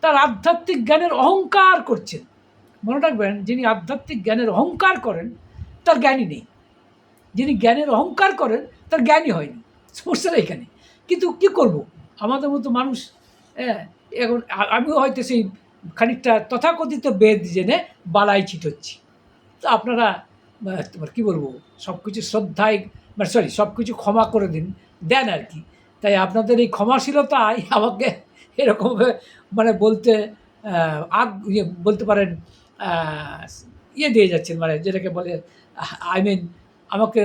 Speaker 1: তার আধ্যাত্মিক জ্ঞানের অহংকার করছেন। মনে রাখবেন, যিনি আধ্যাত্মিক জ্ঞানের অহংকার করেন তার জ্ঞানই নেই, যিনি জ্ঞানের অহংকার করেন তার জ্ঞানই হয়নি। সমস্যাটা এখানে। কিন্তু কী করব, আমাদের মতো মানুষ, হ্যাঁ, এখন আমিও হয়তো সেই খানিকটা তথাকথিত বেদ জেনে বালাই ছিটোচ্ছি। তো আপনারা তোমার কী বলবো, সব কিছু শ্রদ্ধায়, মানে সব কিছু ক্ষমা করে দেন আর কি। তাই আপনাদের এই ক্ষমাশীলতাই আমাকে এরকমভাবে মানে বলতে বলতে পারেন, দিয়ে যাচ্ছেন, মানে যেটাকে বলে আমাকে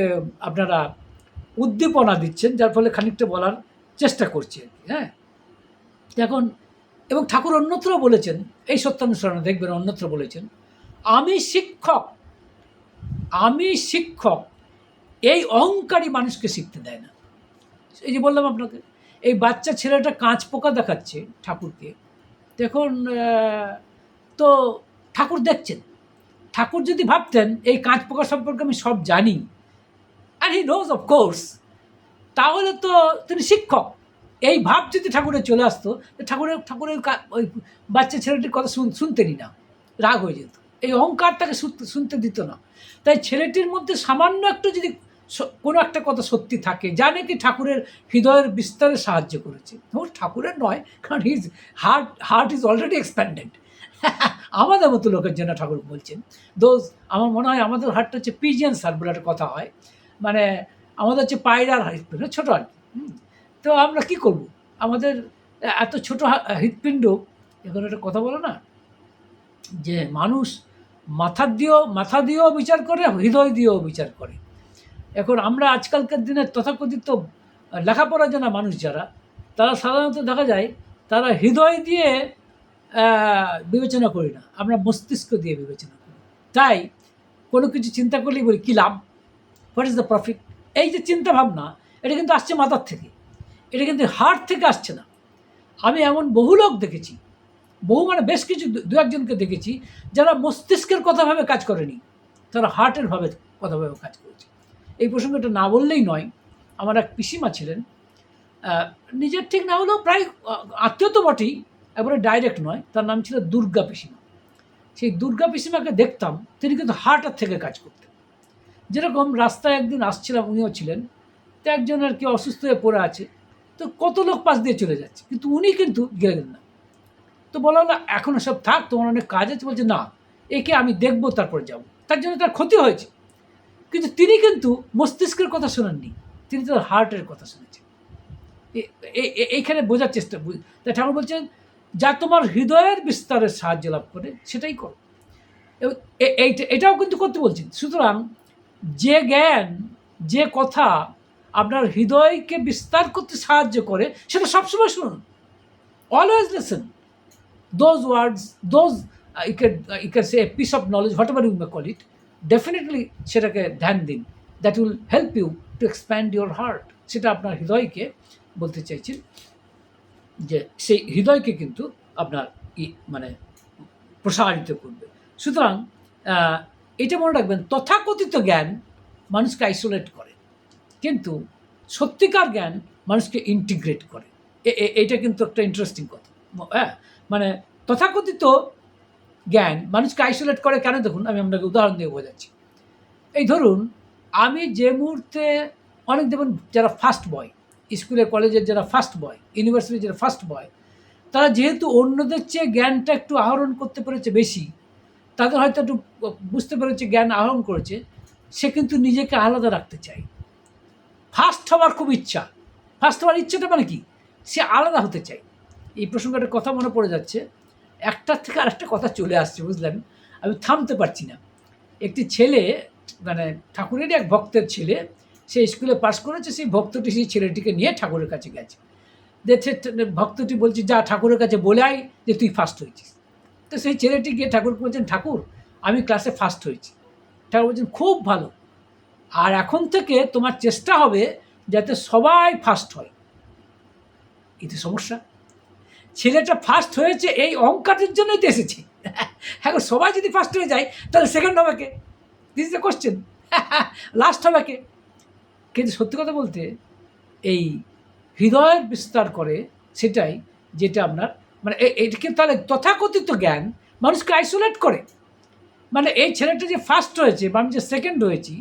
Speaker 1: আপনারা উদ্দীপনা দিচ্ছেন, যার ফলে খানিকটা বলার চেষ্টা করছি আর কি। হ্যাঁ, এখন এবং ঠাকুর অন্যত্র বলেছেন, এই সত্যানুসরণে দেখবেন অন্যত্র বলেছেন, আমি শিক্ষক এই অহংকারী মানুষকে শিখতে দেয় না। এই যে বললাম আপনাকে, এই বাচ্চা ছেলেটা কাঁচ পোকা দেখাচ্ছে ঠাকুরকে, দেখুন, তো ঠাকুর দেখছেন। ঠাকুর যদি ভাবতেন এই কাঁচ পোকা সম্পর্কে আমি সব জানি, and he knows of course, তাহলে তো তিনি শিক্ষক। এই ভাব যদি ঠাকুরের চলে আসতো, ঠাকুরের ওই বাচ্চা ছেলেটির কথা শুনতেনই না, রাগ হয়ে যেত। এই অহংকার তাকে শুনতে দিত না। তাই ছেলেটির মধ্যে সামান্য একটু যদি কোনো একটা কথা সত্যি থাকে, যা নাকি ঠাকুরের হৃদয়ের বিস্তারে সাহায্য করেছে, ঠাকুরের নয়, কারণ his heart is already expanded. আমাদের মতো লোকের জন্য ঠাকুর বলছেন, আমার মনে হয় আমাদের হার্টটা হচ্ছে পিজিয়ান হার্ট বলে একটা কথা হয়, মানে আমাদের হচ্ছে পায়রার হৃৎপিণ্ড, ছোটো আর কি। তো আমরা কী করব, আমাদের এত ছোটো হৃৎপিণ্ড। এখন একটা কথা বলো না, যে মানুষ মাথা দিয়েও বিচার করে, হৃদয় দিয়েও বিচার করে। এখন আমরা আজকালকার দিনের তথাকথিত লেখাপড়া জানা মানুষ যারা, তারা সাধারণত দেখা যায় তারা হৃদয় দিয়ে বিবেচনা করি না, আমরা মস্তিষ্ক দিয়ে বিবেচনা করি। তাই কোনো কিছু চিন্তা করলেই বলি কী লাভ, হোয়াট ইজ দ্য প্রফিট। এই যে চিন্তা ভাবনা, এটা কিন্তু আসছে মাথার থেকে, এটা কিন্তু হার্ট থেকে আসছে না। আমি এমন বহু লোক দেখেছি, মানে বেশ কিছু দু একজনকে দেখেছি যারা মস্তিষ্কের কথা ভাবে কাজ করেনি, তারা হার্টের কথা ভাবে কাজ করেছে। এই প্রসঙ্গটা না বললেই নয়। আমার এক পিসিমা ছিলেন, নিজের ঠিক না হলেও প্রায় আত্মীয় তো বটেই, এবারে ডাইরেক্ট নয়। তার নাম ছিল দুর্গা পিসিমা। সেই দুর্গা পিসিমাকে দেখতাম, তিনি কিন্তু হার্টের থেকে কাজ করতেন। যেরকম রাস্তায় একদিন আসছিলাম, উনিও ছিলেন, তো একজন আর কি অসুস্থ হয়ে পড়ে আছে, তো কত লোক পাশ দিয়ে চলে যাচ্ছে, কিন্তু উনি কিন্তু গেলেন না। তো বলা হলো এখনও সব থাক, তোমার অনেক কাজ আছে। বলছে না, একে আমি দেখবো তারপর যাব। তার জন্য তার ক্ষতি হয়েছে, কিন্তু তিনি কিন্তু মস্তিষ্কের কথা শোনেননি, তিনি তার হার্টের কথা শুনেছেন। এইখানে বোঝার চেষ্টা। তাই ঠাকুর বলছেন, যা তোমার হৃদয়ের বিস্তারের সাহায্য লাভ করে সেটাই করো। এটাও কিন্তু করতে বলছেন। সুতরাং যে জ্ঞান, যে কথা আপনার হৃদয়কে বিস্তার করতে সাহায্য করে, সেটা সবসময় শুনুন। Always listen those words, those you can say a piece of knowledge, whatever you may call it, definitely সেটাকে ধ্যান দিন। That will help you to expand your heart. সেটা আপনার হৃদয়কে বলতে চাইছেন যে সেই হৃদয়কে কিন্তু আপনার মানে প্রসারিত করবে। সুতরাং এটা মনে রাখবেন, তথাকথিত জ্ঞান মানুষকে আইসোলেট করে, কিন্তু সত্যিকার জ্ঞান মানুষকে ইন্টিগ্রেট করে। এইটা কিন্তু একটা ইন্টারেস্টিং কথা। হ্যাঁ, মানে তথাকথিত জ্ঞান মানুষকে আইসোলেট করে কেন, দেখুন আমি আপনাকে উদাহরণ দিয়ে বোঝাচ্ছি। এই ধরুন, আমি যে মুহূর্তে অনেক দেখুন যারা ফার্স্ট বয়, স্কুলে কলেজের যারা ফার্স্ট বয়, ইউনিভার্সিটির যারা ফার্স্ট বয়, তারা যেহেতু অন্যদের চেয়ে জ্ঞানটা একটু আহরণ করতে পেরেছে বেশি, তাদের হয়তো একটু বুঝতে পেরেছে, জ্ঞান আহরণ করেছে, সে কিন্তু নিজেকে আলাদা রাখতে চায়। ফার্স্ট হওয়ার খুব ইচ্ছা। ফার্স্ট হওয়ার ইচ্ছাটা মানে কি, সে আলাদা হতে চায়। এই প্রসঙ্গটা কথা মনে পড়ে যাচ্ছে, একটার থেকে আরেকটা কথা চলে আসছে, বুঝলেন, আমি থামতে পারছি না। একটি ছেলে, মানে ঠাকুরেরই এক ভক্তের ছেলে, সে স্কুলে পাস করেছে, সেই ভক্তটি সেই ছেলেটিকে নিয়ে ঠাকুরের কাছে গেছে। ভক্তটি বলছে, যা ঠাকুরের কাছে বলে আয় যে তুই ফার্স্ট হয়েছিস। তো সেই ছেলেটি গিয়ে ঠাকুরকে বলছেন, ঠাকুর আমি ক্লাসে ফার্স্ট হয়েছি। ঠাকুর বলছেন, খুব ভালো, আর এখন থেকে তোমার চেষ্টা হবে যাতে সবাই ফার্স্ট হয়। এতে সমস্যা, ছেলেটা ফার্স্ট হয়েছে এই অঙ্কটির জন্যই তো এসেছে। এখন সবাই যদি ফার্স্ট হয়ে যায়, তাহলে সেকেন্ড হবে কে? This is the question. Last হবে কে? কিন্তু সত্যি কথা বলতে, এই হৃদয়ের বিস্তার করে সেটাই, যেটা আপনার মানে এটাকে তাহলে তথাকথিত জ্ঞান মানুষকে আইসোলেট করে। মানে এই ছেলেটা যে ফার্স্ট হয়েছে বা আমি যে সেকেন্ড হয়েছি,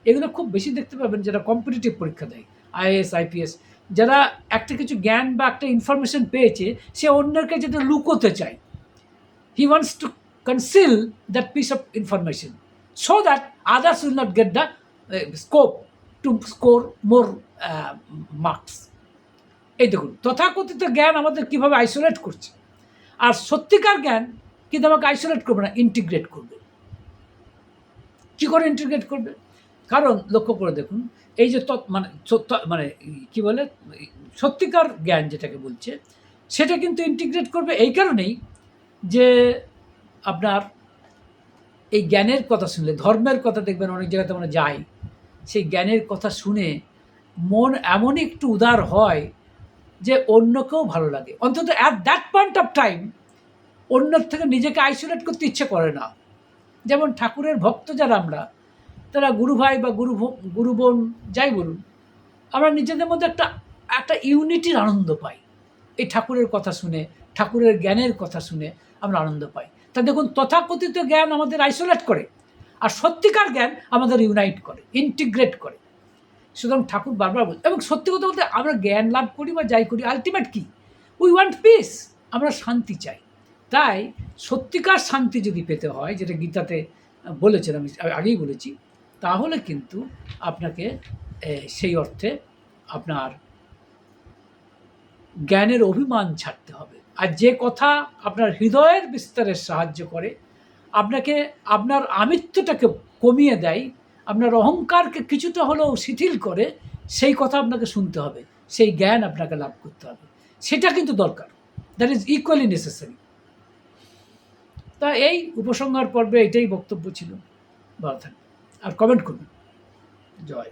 Speaker 1: এগুলো খুব বেশি দেখতে পাবেন যারা কম্পিটিটিভ পরীক্ষা দেয়, আইএএস আইপিএস, যারা একটা কিছু জ্ঞান বা একটা ইনফরমেশন পেয়েছে, সে অন্যের কাছে যেটা লুকোতে চায়। He wants to conceal that piece of information so that others will not get the scope two score more marks. এই দেখুন, তথাকথিত জ্ঞান আমাদের কীভাবে আইসোলেট করছে, আর সত্যিকার জ্ঞান কিন্তু আমাকে আইসোলেট করবে না, ইন্টিগ্রেট করবে। কী করে ইন্টিগ্রেট করবে? কারণ লক্ষ্য করে দেখুন, এই যে মানে কী বলে, সত্যিকার জ্ঞান যেটাকে বলছে, সেটা কিন্তু ইন্টিগ্রেট করবে এই কারণেই যে আপনার এই জ্ঞানের কথা শুনলে, ধর্মের কথা দেখবেন অনেক জায়গাতে আমরা যাই, সেই জ্ঞানের কথা শুনে মন এমনই একটু উদার হয় যে অন্যকেও ভালো লাগে। অন্তত at that point of time অন্যের থেকে নিজেকে আইসোলেট করতে ইচ্ছে করে না। যেমন ঠাকুরের ভক্ত যারা আমরা, তারা গুরু ভাই বা গুরু বোন যাই বলুন, আমরা নিজেদের মধ্যে একটা ইউনিটির আনন্দ পাই। এই ঠাকুরের কথা শুনে, ঠাকুরের জ্ঞানের কথা শুনে আমরা আনন্দ পাই। তা দেখুন, তথাকথিত জ্ঞান আমাদের আইসোলেট করে, আর সত্যিকার জ্ঞান আমাদের ইউনাইট করে, ইন্টিগ্রেট করে। সুতরাং ঠাকুর বারবার বল, এবং সত্যি কথা বলতে আমরা জ্ঞান লাভ করি বা যাই করি, আলটিমেট কি, উই ওয়ান্ট পিস, আমরা শান্তি চাই। তাই সত্যিকার শান্তি যদি পেতে হয়, যেটা গীতাতে বলেছেন, আমি আগেই বলেছি, তাহলে কিন্তু আপনাকে সেই অর্থে আপনার জ্ঞানের অভিমান ছাড়তে হবে। আর যে কথা আপনার হৃদয়ের বিস্তারে সাহায্য করে, আপনাকে আপনার আমিত্বটাকে কমিয়ে দেয়, আপনার অহংকারকে কিছুটা হলেও শিথিল করে, সেই কথা আপনাকে শুনতে হবে, সেই জ্ঞান আপনাকে লাভ করতে হবে। সেটা কিন্তু দরকার, দ্যাট ইজ ইকুয়ালি নেসেসারি। তা এই উপসংহার পর্বে এটাই বক্তব্য ছিল। ভালো থাকবেন আর কমেন্ট করুন। জয়।